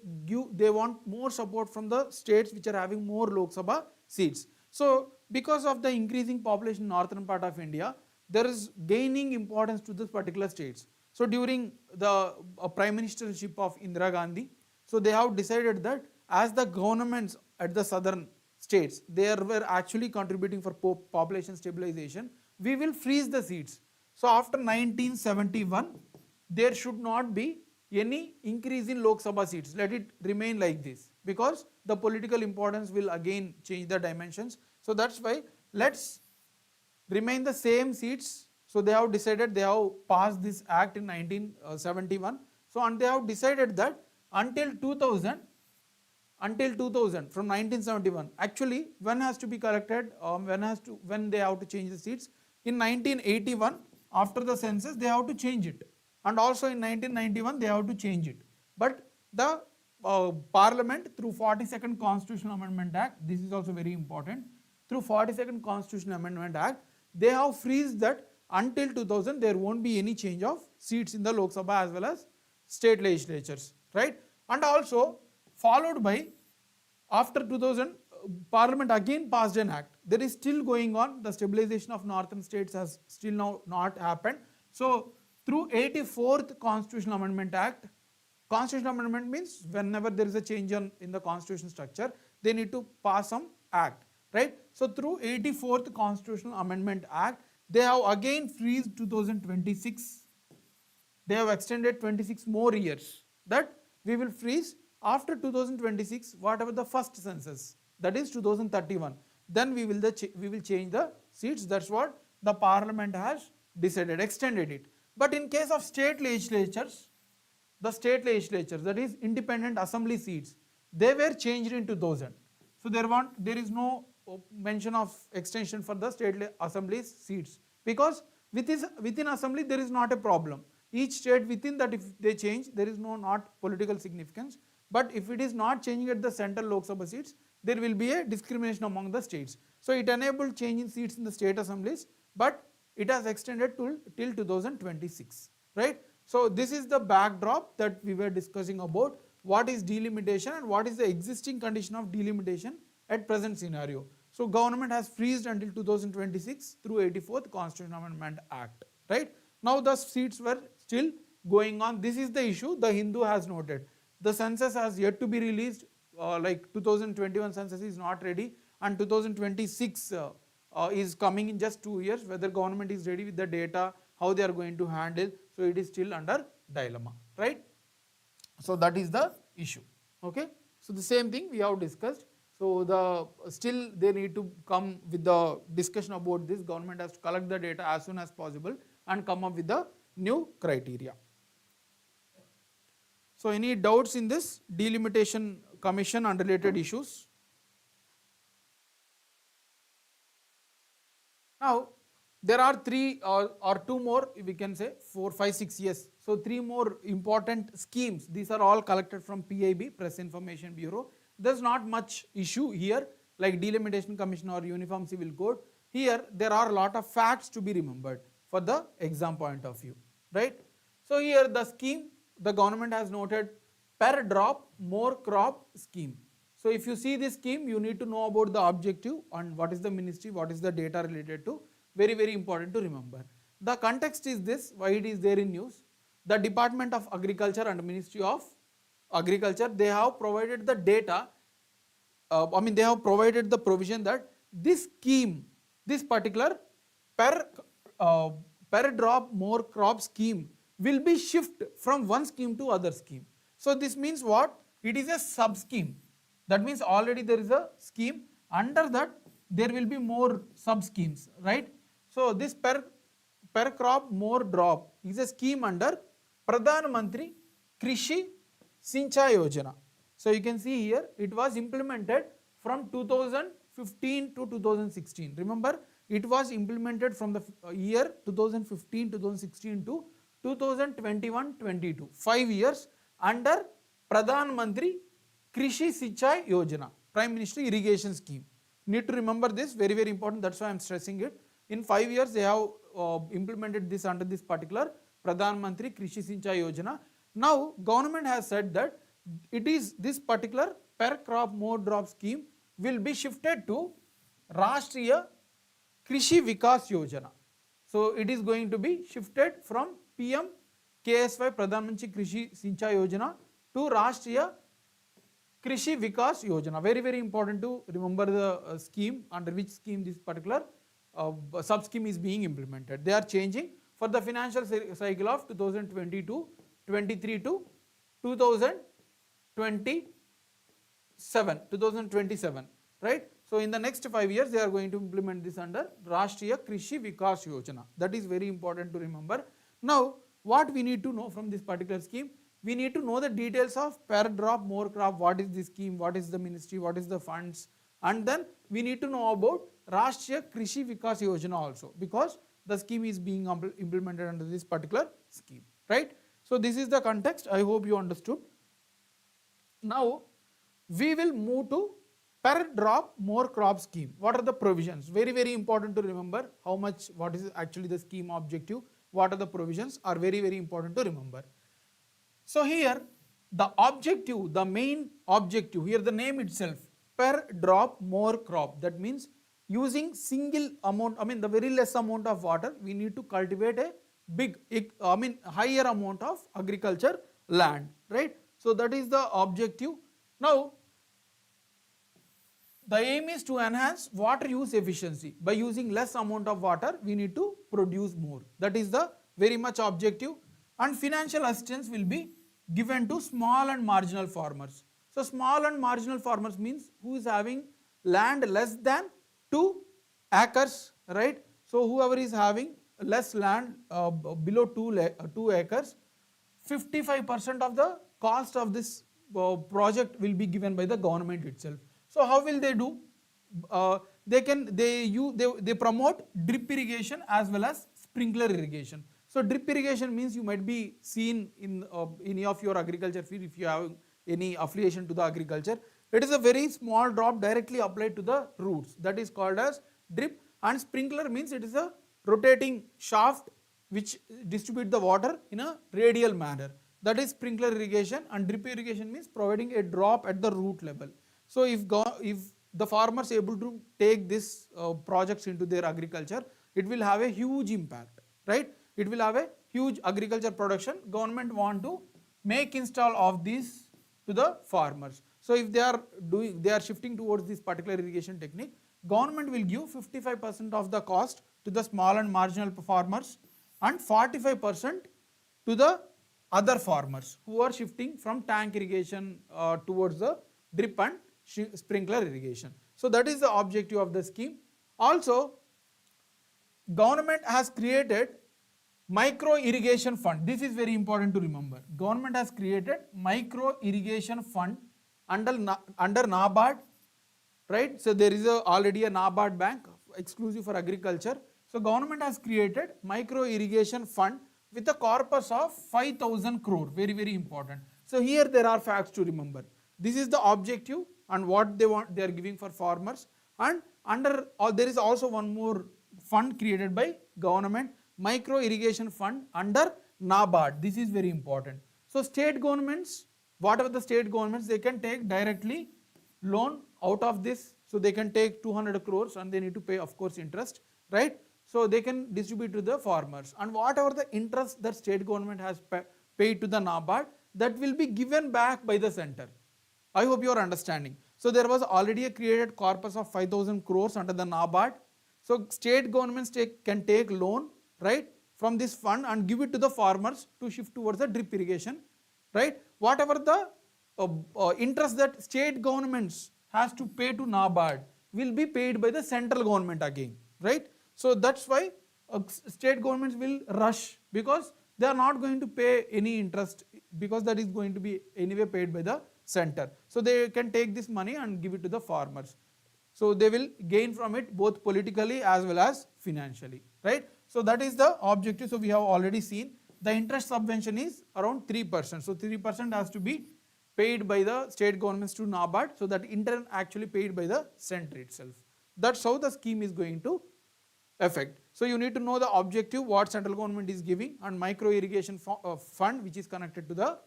Speaker 1: want more support from the states which are having more Lok Sabha seats. So because of the increasing population in northern part of India, there is gaining importance to this particular states. So during the prime ministership of Indira Gandhi, so they have decided that as the governments at the southern states, they were actually contributing for population stabilization, we will freeze the seats. So after 1971, there should not be any increase in Lok Sabha seats. Let it remain like this because the political importance will again change the dimensions. So that's why let's remain the same seats. So they have decided, they have passed this act in 1971. So and they have decided that until 2000 from 1971, actually when has to be corrected, when they have to change the seats? In 1981, after the census, they have to change it, and also in 1991 they have to change it. But the Parliament through 42nd Constitutional Amendment Act, this is also very important, through 42nd Constitutional Amendment Act, they have freezed that until 2000 there won't be any change of seats in the Lok Sabha as well as state legislatures, right? And also followed by after 2000 Parliament again passed an act. There is still going on, the stabilization of northern states has still now not happened. So through 84th Constitutional Amendment Act, constitutional amendment means whenever there is a change in the constitution structure, they need to pass some act, right? So through 84th Constitutional Amendment Act, they have again freezed 2026. They have extended 26 more years. That we will freeze after 2026, whatever the first census, that is 2031. Then we will change the seats. That's what the Parliament has decided, extended it. But in case of state legislatures, the state legislatures, that is independent assembly seats, they were changed in 2000. So there is no mention of extension for the state assembly seats because within assembly there is not a problem. Each state within that, if they change, there is not political significance. But if it is not changing at the central Lok Sabha seats, there will be a discrimination among the states. So it enabled changing seats in the state assemblies, but it has extended till 2026, right? So this is the backdrop that we were discussing about what is delimitation and what is the existing condition of delimitation at present scenario. So government has freezed until 2026 through 84th Constitutional Amendment Act, right? Now the seats were still going on. This is the issue the Hindu has noted. The census has yet to be released, like 2021 census is not ready, and 2026 is coming in just 2 years. Whether government is ready with the data, how they are going to handle, so it is still under dilemma, right? So that is the issue. Okay, so the same thing we have discussed. So the still they need to come with the discussion about this. Government has to collect the data as soon as possible and come up with the new criteria. So any doubts in this delimitation commission and related issues? Now there are three or two more, we can say 4, 5, 6 years. So three more important schemes. These are all collected from PIB, Press Information Bureau. There's not much issue here like delimitation commission or uniform civil code. Here there are a lot of facts to be remembered for the exam point of view, right? So here the scheme, the government has noted per drop more crop scheme. So if you see this scheme, you need to know about the objective and what is the ministry, what is the data related to. Very, very important to remember. The context is this, why it is there in news. The Department of Agriculture and Ministry of Agriculture, they have provided the data, they have provided the provision that this scheme, this particular per drop more crop scheme will be shift from one scheme to other scheme. So this means what? It is a sub scheme. That means already there is a scheme, under that there will be more sub schemes, right? So this per crop more drop is a scheme under Pradhan Mantri Krishi Sinchai Yojana. So you can see here it was implemented from 2015 to 2016. Remember, it was implemented from the year 2015-2016 to 2021-22. 5 years under Pradhan Mantri Krishi Sinchai Yojana, Prime Minister Irrigation Scheme. Need to remember this, very, very important. That's why I am stressing it. In 5 years, they have implemented this under this particular Pradhan Mantri Krishi Sinchai Yojana. Now, government has said that it is this particular per crop more drop scheme will be shifted to Rashtriya Krishi Vikas Yojana. So it is going to be shifted from PM KSY Pradhan Mantri Krishi Sinchai Yojana to Rashtriya Krishi Vikas Yojana. Very, very important to remember the scheme, under which scheme this particular sub scheme is being implemented. They are changing for the financial cycle of 2022-23 to 2027, right? So in the next 5 years, they are going to implement this under Rashtriya Krishi Vikas Yojana. That is very important to remember. Now, what we need to know from this particular scheme? We need to know the details of per drop more crop, what is this scheme, what is the ministry, what is the funds, and then we need to know about Rashtriya Krishi Vikas Yojana also, because the scheme is being implemented under this particular scheme, right? So this is the context. I hope you understood. Now we will move to per drop more crop scheme. What are the provisions? Very, very important to remember how much, what is actually the scheme objective, what are the provisions are very, very important to remember. So here the objective, the main objective, here the name itself, per drop more crop. That means using single amount, the very less amount of water, we need to cultivate a big, higher amount of agriculture land, right? So that is the objective. Now, the aim is to enhance water use efficiency. By using less amount of water, we need to produce more. That is the very much objective. And financial assistance will be given to small and marginal farmers. So small and marginal farmers means who is having land less than 2 acres, right? So whoever is having less land below 2 acres, 55% of the cost of this project will be given by the government itself. So how will they do? They promote drip irrigation as well as sprinkler irrigation. So drip irrigation means you might be seen in any of your agriculture field if you have any affiliation to the agriculture. It is a very small drop directly applied to the roots. That is called as drip. And sprinkler means it is a rotating shaft which distribute the water in a radial manner. That is sprinkler irrigation. And drip irrigation means providing a drop at the root level. So if the farmers able to take this projects into their agriculture, it will have a huge impact, right? It will have a huge agriculture production, government want to make install of these to the farmers. So if they are shifting towards this particular irrigation technique, government will give 55% of the cost to the small and marginal farmers and 45% to the other farmers who are shifting from tank irrigation towards the drip and sprinkler irrigation. So that is the objective of the scheme. Also, government has created micro irrigation fund. This is very important to remember. Government has created micro irrigation fund under NABARD, right? So there is already a NABARD bank exclusive for agriculture. So government has created micro irrigation fund with a corpus of 5,000 crore. Very, very important. So here there are facts to remember. This is the objective and what they are giving for farmers, and there is also one more fund created by government, micro irrigation fund under NABARD. This is very important. So state governments, whatever the state governments, they can take directly loan out of this. So they can take 200 crores and they need to pay, of course, interest, right? So they can distribute to the farmers, and whatever the interest that state government has paid to the NABARD, that will be given back by the center. I hope you are understanding. So there was already a created corpus of 5,000 crores under the NABARD. So state governments can take loan, right, from this fund and give it to the farmers to shift towards the drip irrigation, right? Whatever the interest that state governments has to pay to NABARD will be paid by the central government again, right? So that's why state governments will rush, because they are not going to pay any interest, because that is going to be anyway paid by the center. So they can take this money and give it to the farmers. So they will gain from it both politically as well as financially, right? So that is the objective. So we have already seen the interest subvention is around 3%. So 3% has to be paid by the state governments to NABARD, so that in turn actually paid by the center itself. That's how the scheme is going to affect. So you need to know the objective, what central government is giving, and micro irrigation fund which is connected to the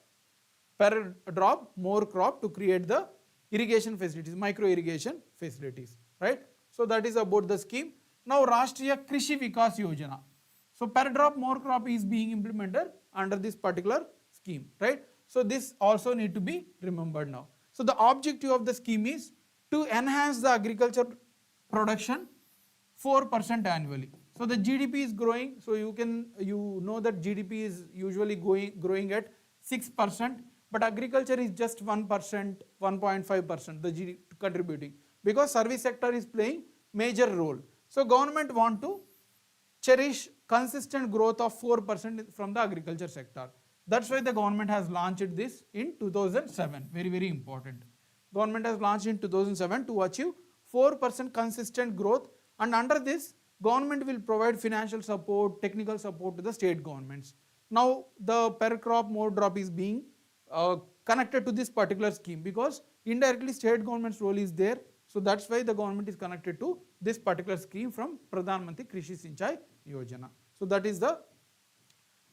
Speaker 1: per drop more crop to create the irrigation facilities, micro irrigation facilities, right? So that is about the scheme. Now Rashtriya Krishi Vikas Yojana. So per drop more crop is being implemented under this particular scheme, right? So this also need to be remembered now. So the objective of the scheme is to enhance the agriculture production 4% annually. So the GDP is growing. So you know that GDP is usually growing at 6%, but agriculture is just 1%, 1.5% the GDP contributing, because service sector is playing major role. So government want to cherish consistent growth of 4% from the agriculture sector. That's why the government has launched this in 2007. Very, very important. Government has launched in 2007 to achieve 4% consistent growth, and under this government will provide financial support, technical support to the state governments. Now the per crop more drop is being connected to this particular scheme, because indirectly state government's role is there. So that's why the government is connected to this particular scheme from Pradhan Mantri Krishi Sinchai Yojana. So that is the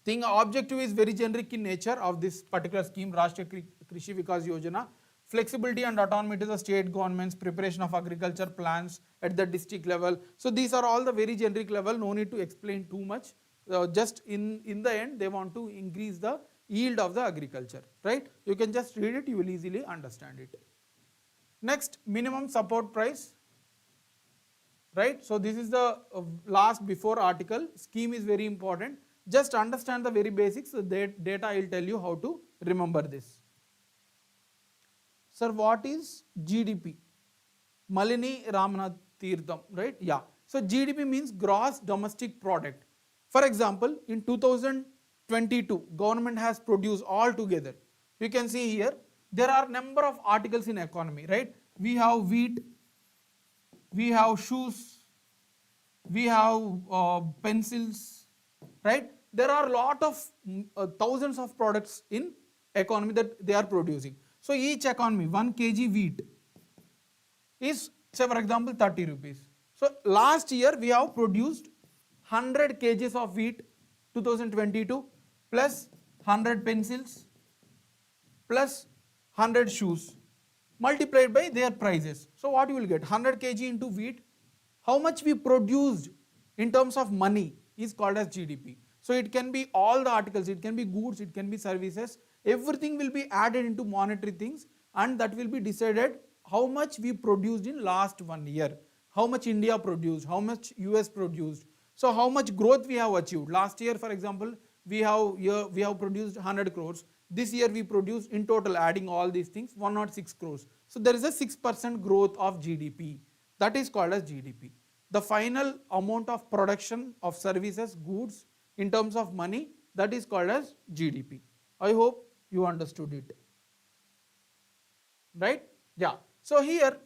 Speaker 1: thing. Objective is very generic in nature of this particular scheme, Rashtriya Krishi Vikas Yojana. Flexibility and autonomy to the state governments, preparation of agriculture plans at the district level. So these are all the very generic level, no need to explain too much. Just in the end, they want to increase the yield of the agriculture, right? You can just read it, you will easily understand it. Next, minimum support price, right? So this is the last before article. Scheme is very important. Just understand the very basics. So that data I will tell you how to remember this. Sir, what is GDP? Malini Ramanath Tirtham, right? Yeah. So GDP means gross domestic product. For example, in 2022, government has produced all together. You can see here, there are number of articles in economy, right? We have wheat, we have shoes, we have pencils, right? There are a lot of thousands of products in economy that they are producing. So each economy, 1 kg wheat is, say for example, 30 rupees. So last year we have produced 100 kgs of wheat, 2022, plus 100 pencils, plus 100 shoes, multiplied by their prices. So what you will get? 100 kg into wheat, how much we produced in terms of money is called as GDP. So it can be all the articles, it can be goods, it can be services, everything will be added into monetary things, and that will be decided how much we produced in last 1 year, how much India produced, how much US produced, so how much growth we have achieved. Last year, for example, we have produced 100 crores. This year we produced in total, adding all these things, 106 crores. So there is a 6% growth of GDP. That is called as GDP. The final amount of production of services, goods in terms of money, that is called as GDP. I hope you understood it. Right? Yeah. So here,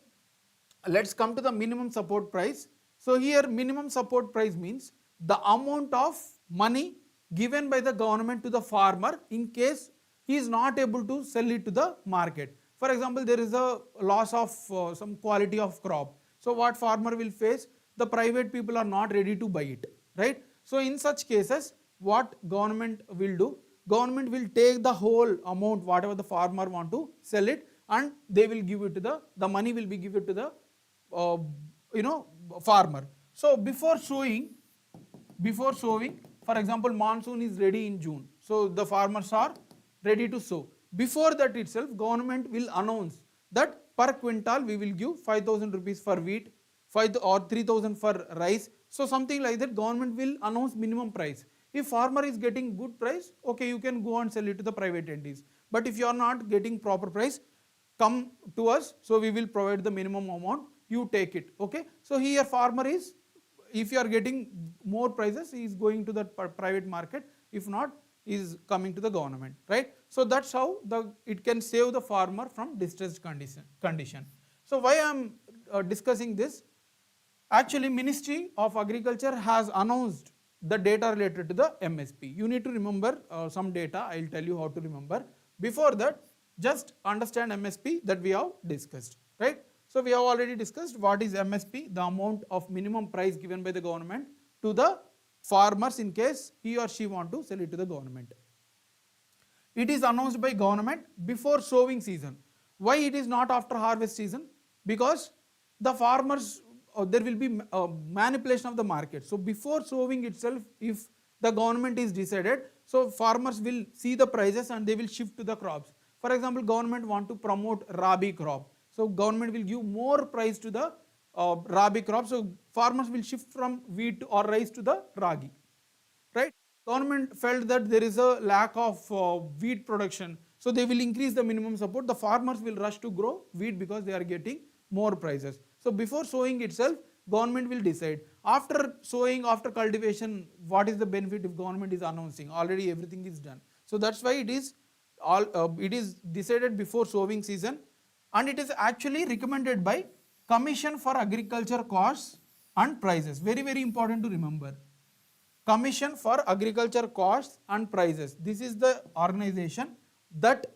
Speaker 1: let's come to the minimum support price. So here minimum support price means the amount of money given by the government to the farmer in case he is not able to sell it to the market. For example, there is a loss of some quality of crop. So what farmer will face? The private people are not ready to buy it, right? So in such cases, what government will do? Government will take the whole amount, whatever the farmer want to sell it, and they will give it to the money will be given to the farmer. So before sowing, for example, monsoon is ready in June, so the farmers are ready to sow. Before that itself, government will announce that per quintal we will give 5,000 rupees for wheat, 5 or 3,000 for rice. So something like that, government will announce minimum price. If farmer is getting good price, okay, you can go and sell it to the private entities. But if you are not getting proper price, come to us, so we will provide the minimum amount, you take it. Okay, so here farmer is, if you are getting more prices, he is going to the private market. If not, he is coming to the government, right? So that's how it can save the farmer from distressed condition. So why I am discussing this? Actually, Ministry of Agriculture has announced the data related to the MSP. You need to remember some data. I will tell you how to remember. Before that, just understand MSP that we have discussed, right? So we have already discussed what is MSP, the amount of minimum price given by the government to the farmers in case he or she want to sell it to the government. It is announced by government before sowing season. Why it is not after harvest season? Because the farmers, there will be manipulation of the market. So before sowing itself, if the government is decided, so farmers will see the prices and they will shift to the crops. For example, government want to promote rabi crop. So government will give more price to the rabi crop. So farmers will shift from wheat or rice to the ragi, right? Government felt that there is a lack of wheat production. So they will increase the minimum support. The farmers will rush to grow wheat because they are getting more prices. So before sowing itself, government will decide. After sowing, after cultivation, what is the benefit if government is announcing? Already everything is done. So that's why it is decided before sowing season, and it is actually recommended by Commission for Agriculture Costs and Prices. Very, very important to remember. Commission for Agriculture Costs and Prices. This is the organization that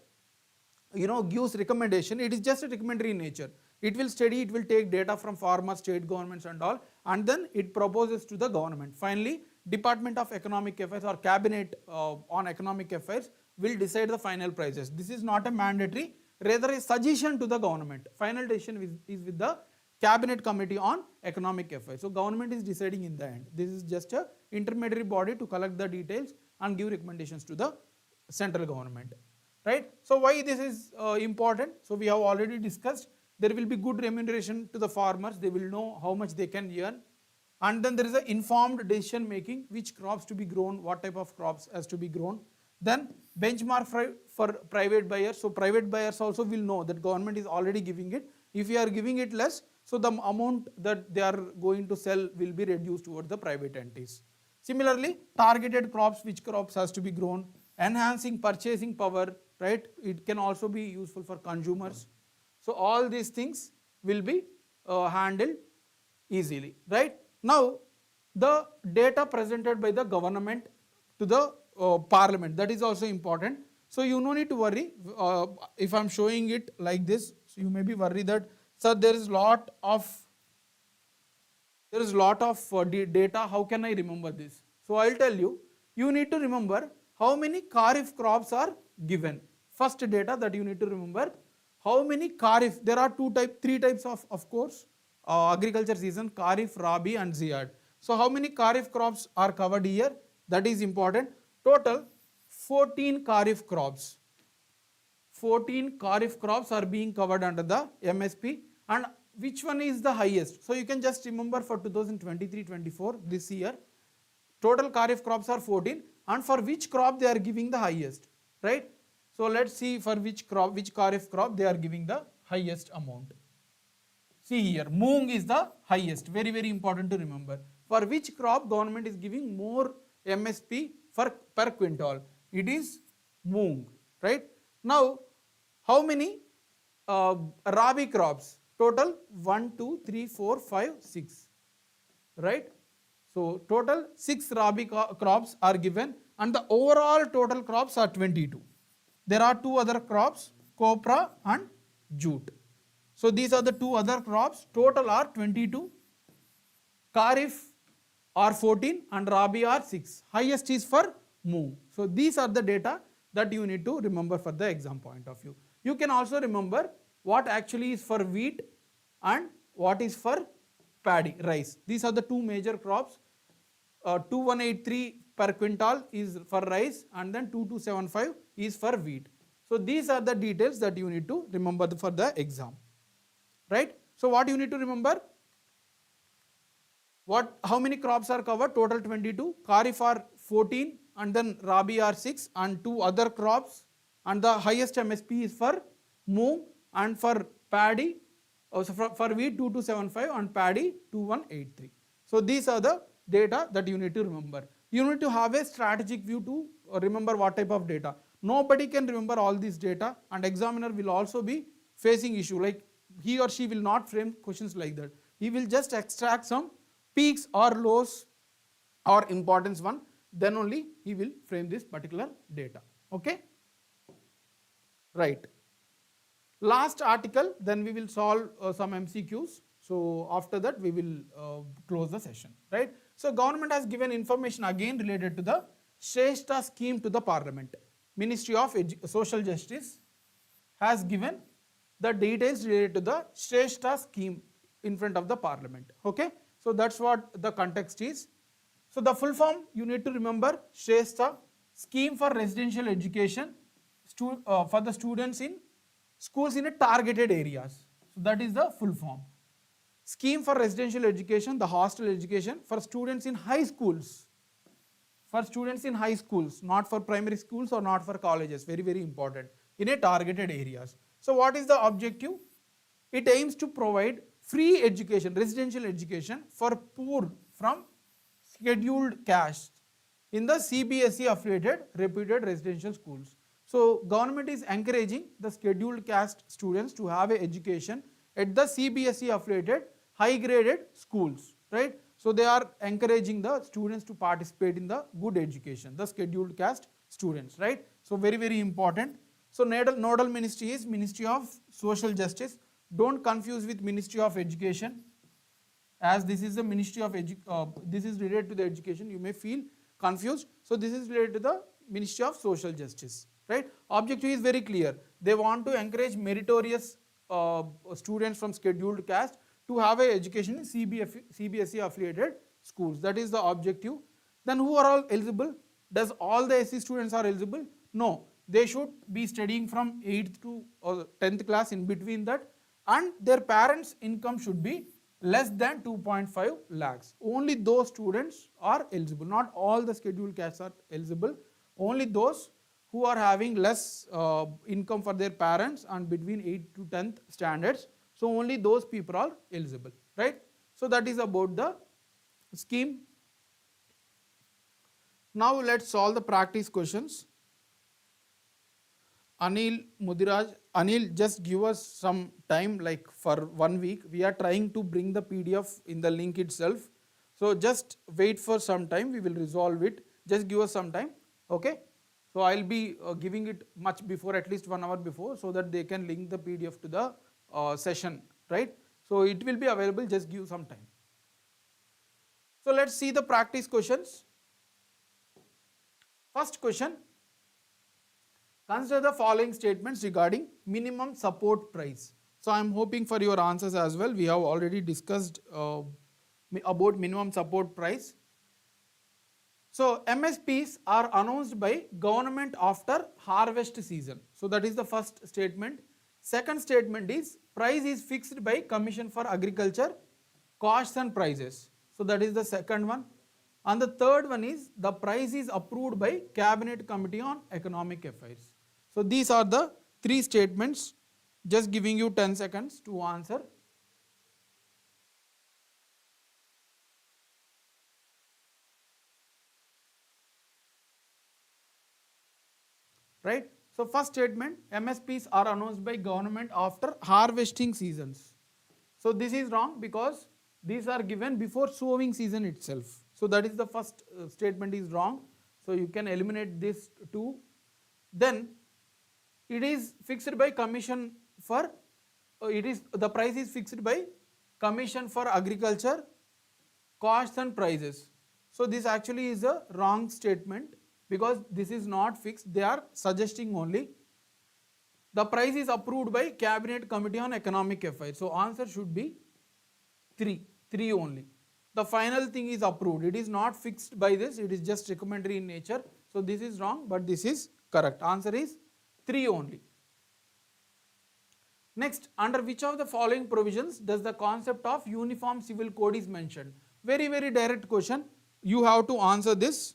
Speaker 1: gives recommendation. It is just a recommendatory in nature. It will study, it will take data from farmers, state governments and all, and then it proposes to the government. Finally, Department of Economic Affairs or Cabinet on Economic Affairs will decide the final prices. This is not a mandatory, rather a suggestion to the government. Final decision is with the Cabinet Committee on Economic Affairs. So government is deciding in the end. This is just a intermediary body to collect the details and give recommendations to the central government, right? So why this is important? So we have already discussed. There will be good remuneration to the farmers. They will know how much they can earn. And then there is an informed decision making, which crops to be grown, what type of crops has to be grown. Then benchmark for private buyers. So private buyers also will know that government is already giving it. If you are giving it less, so the amount that they are going to sell will be reduced towards the private entities. Similarly, targeted crops, which crops has to be grown, enhancing purchasing power, right? It can also be useful for consumers. So all these things will be handled easily, right? Now, the data presented by the government to the parliament, that is also important. So you no need to worry if I am showing it like this. So you may be worried that, sir, there is lot of data. How can I remember this? So I will tell you. You need to remember how many kharif crops are given. First data that you need to remember. How many kharif? There are three types of course, agriculture season: kharif, rabi, and ziyad. So how many kharif crops are covered here? That is important. Total 14 Kharif crops. 14 Kharif crops are being covered under the MSP, and which one is the highest? So you can just remember for 2023-24 this year, total Kharif crops are 14, and for which crop they are giving the highest, right? So let's see for which crop, which Kharif crop they are giving the highest amount. See here, Moong is the highest, very very important to remember. For which crop government is giving more MSP for per quintal? It is Moong, right? Now, how many Rabi crops? Total 1, 2, 3, 4, 5, 6, right? So total 6 Rabi crops are given, and the overall total crops are 22. There are 2 other crops, copra and jute. So these are the 2 other crops, total are 22. Kharif are 14 and Rabi are 6. Highest is for Moong. So these are the data that you need to remember for the exam point of view. You can also remember what actually is for wheat and what is for paddy, rice. These are the 2 major crops. 2183 per quintal is for rice, and then 2275 is for wheat. So these are the details that you need to remember for the exam, right? So what you need to remember? How many crops are covered? Total 22. Kharif are 14, and then Rabi are 6, and 2 other crops, and the highest MSP is for Moong, and for paddy, also for wheat 2275 and paddy 2183. So these are the data that you need to remember. You need to have a strategic view to remember what type of data. Nobody can remember all this data, and examiner will also be facing issue, like he or she will not frame questions like that. He will just extract some peaks or lows or importance one, then only he will frame this particular data. Okay, right. Last article, then we will solve some MCQs. So after that we will close the session, right? So government has given information again related to the Shrestha scheme to the Parliament. Ministry of Social Justice has given the details related to the Shrestha scheme in front of the Parliament. Okay, so that's what the context is. So the full form you need to remember: Shrestha, scheme for residential education for the students in schools in a targeted areas. So that is the full form. Scheme for residential education, the hostel education for students in high schools. For students in high schools, not for primary schools or not for colleges, very very important, in a targeted areas. So what is the objective? It aims to provide free education, residential education for poor from scheduled caste in the CBSE affiliated reputed residential schools. So government is encouraging the scheduled caste students to have an education at the CBSE affiliated high graded schools, right? So they are encouraging the students to participate in the good education, the scheduled caste students, right? So very very important. So nodal ministry is Ministry of Social Justice. Don't confuse with Ministry of Education, as this is the Ministry of this is related to the education. You may feel confused. So this is related to the Ministry of Social Justice, right? Objective is very clear. They want to encourage meritorious students from scheduled caste to have an education in CBSE affiliated schools. That is the objective. Then who are all eligible? Does all the SC students are eligible? No. They should be studying from 8th to 10th class, in between that, and their parents' income should be less than 2.5 lakhs. Only those students are eligible. Not all the scheduled castes are eligible. Only those who are having less income for their parents and between 8th to 10th standards. So only those people are eligible, right? So that is about the scheme. Now let's solve the practice questions. Anil, Mudiraj, Anil, just give us some time, like for 1 week. We are trying to bring the PDF in the link itself. So just wait for some time, we will resolve it. Just give us some time, okay? So I'll be giving it much before, at least 1 hour before, so that they can link the PDF to the session, right? So it will be available, just give some time. So let's see the practice questions. First question. Consider the following statements regarding minimum support price. So I am hoping for your answers as well. We have already discussed about minimum support price. So MSPs are announced by government after harvest season. So that is the first statement. Second statement is price is fixed by Commission for Agriculture, costs and prices. So that is the second one. And the third one is the price is approved by Cabinet Committee on Economic Affairs. So these are the three statements. Just giving you 10 seconds to answer. Right? So first statement, MSPs are announced by government after harvesting seasons. So this is wrong because these are given before sowing season itself. So that is the first statement is wrong. So you can eliminate this too. Then it is fixed by Commission for, the price is fixed by Commission for Agriculture, costs and prices. So this actually is a wrong statement because this is not fixed, they are suggesting only. The price is approved by Cabinet Committee on Economic Affairs. So answer should be 3 only. The final thing is approved. It is not fixed by this, it is just recommendatory in nature. So this is wrong, but this is correct. Answer is 3 only. Next, under which of the following provisions does the concept of uniform civil code is mentioned? Very, very direct question. You have to answer this.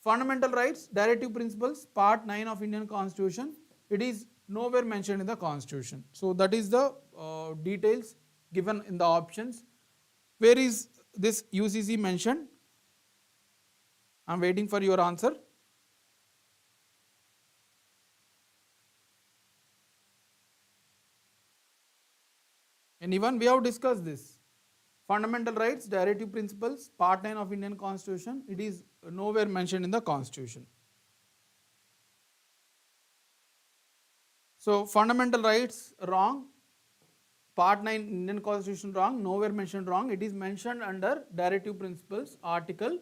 Speaker 1: Fundamental rights, directive principles, part 9 of Indian Constitution. It is nowhere mentioned in the Constitution. So that is the details given in the options. Where is this UCC mentioned? I am waiting for your answer. Anyone? We have discussed this. Fundamental rights, directive principles, part 9 of Indian Constitution. It is nowhere mentioned in the Constitution. So fundamental rights wrong, part 9 Indian Constitution wrong, nowhere mentioned wrong. It is mentioned under directive principles, article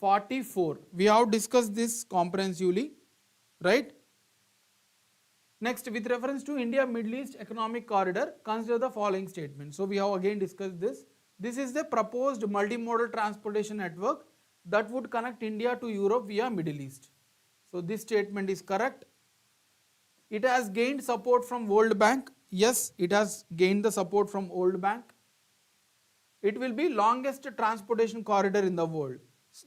Speaker 1: 44. We have discussed this comprehensively, right? Next, with reference to India Middle East Economic Corridor, consider the following statement. So we have again discussed this. This is the proposed multimodal transportation network that would connect India to Europe via Middle East. So this statement is correct. It has gained support from World Bank. Yes, it has gained the support from World Bank. It will be longest transportation corridor in the world.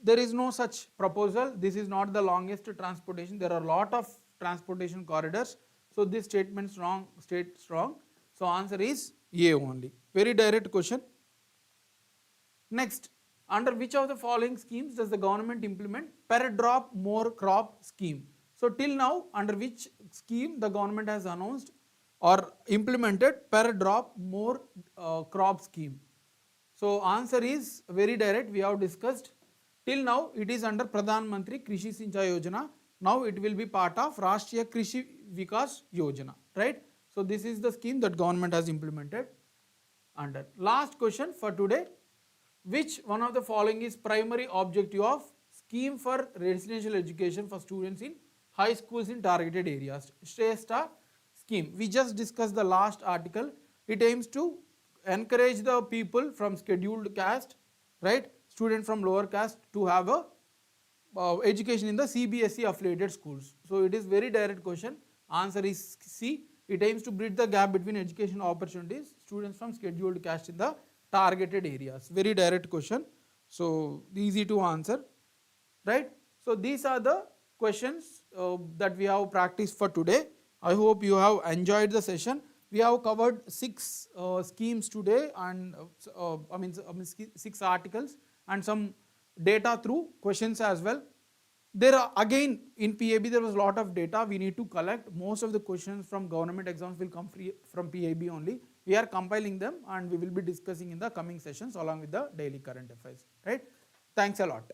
Speaker 1: There is no such proposal. This is not the longest transportation. There are a lot of transportation corridors. So this statement's wrong, states wrong. So answer is A only. Very direct question. Next, under which of the following schemes does the government implement per drop more crop scheme? So till now, under which scheme the government has announced or implemented per drop more crop scheme? So answer is very direct. We have discussed. Till now, it is under Pradhan Mantri Krishi Sinchai Yojana. Now it will be part of Rashtriya Krishi Vikas Yojana, right? So this is the scheme that government has implemented under. Last question for today. Which one of the following is primary objective of scheme for residential education for students in high schools in targeted areas? Shrestha scheme. We just discussed the last article. It aims to encourage the people from scheduled caste, right? Student from lower caste to have a education in the CBSE affiliated schools. So it is very direct question. Answer is C. It aims to bridge the gap between education opportunities, students from scheduled caste in the targeted areas. Very direct question. So easy to answer, right? So these are the questions that we have practiced for today. I hope you have enjoyed the session. We have covered 6 schemes today and 6 articles and some data through questions as well. There are again in PAB there was a lot of data we need to collect. Most of the questions from government exams will come from PAB only. We are compiling them and we will be discussing in the coming sessions along with the daily current affairs, right? Thanks a lot.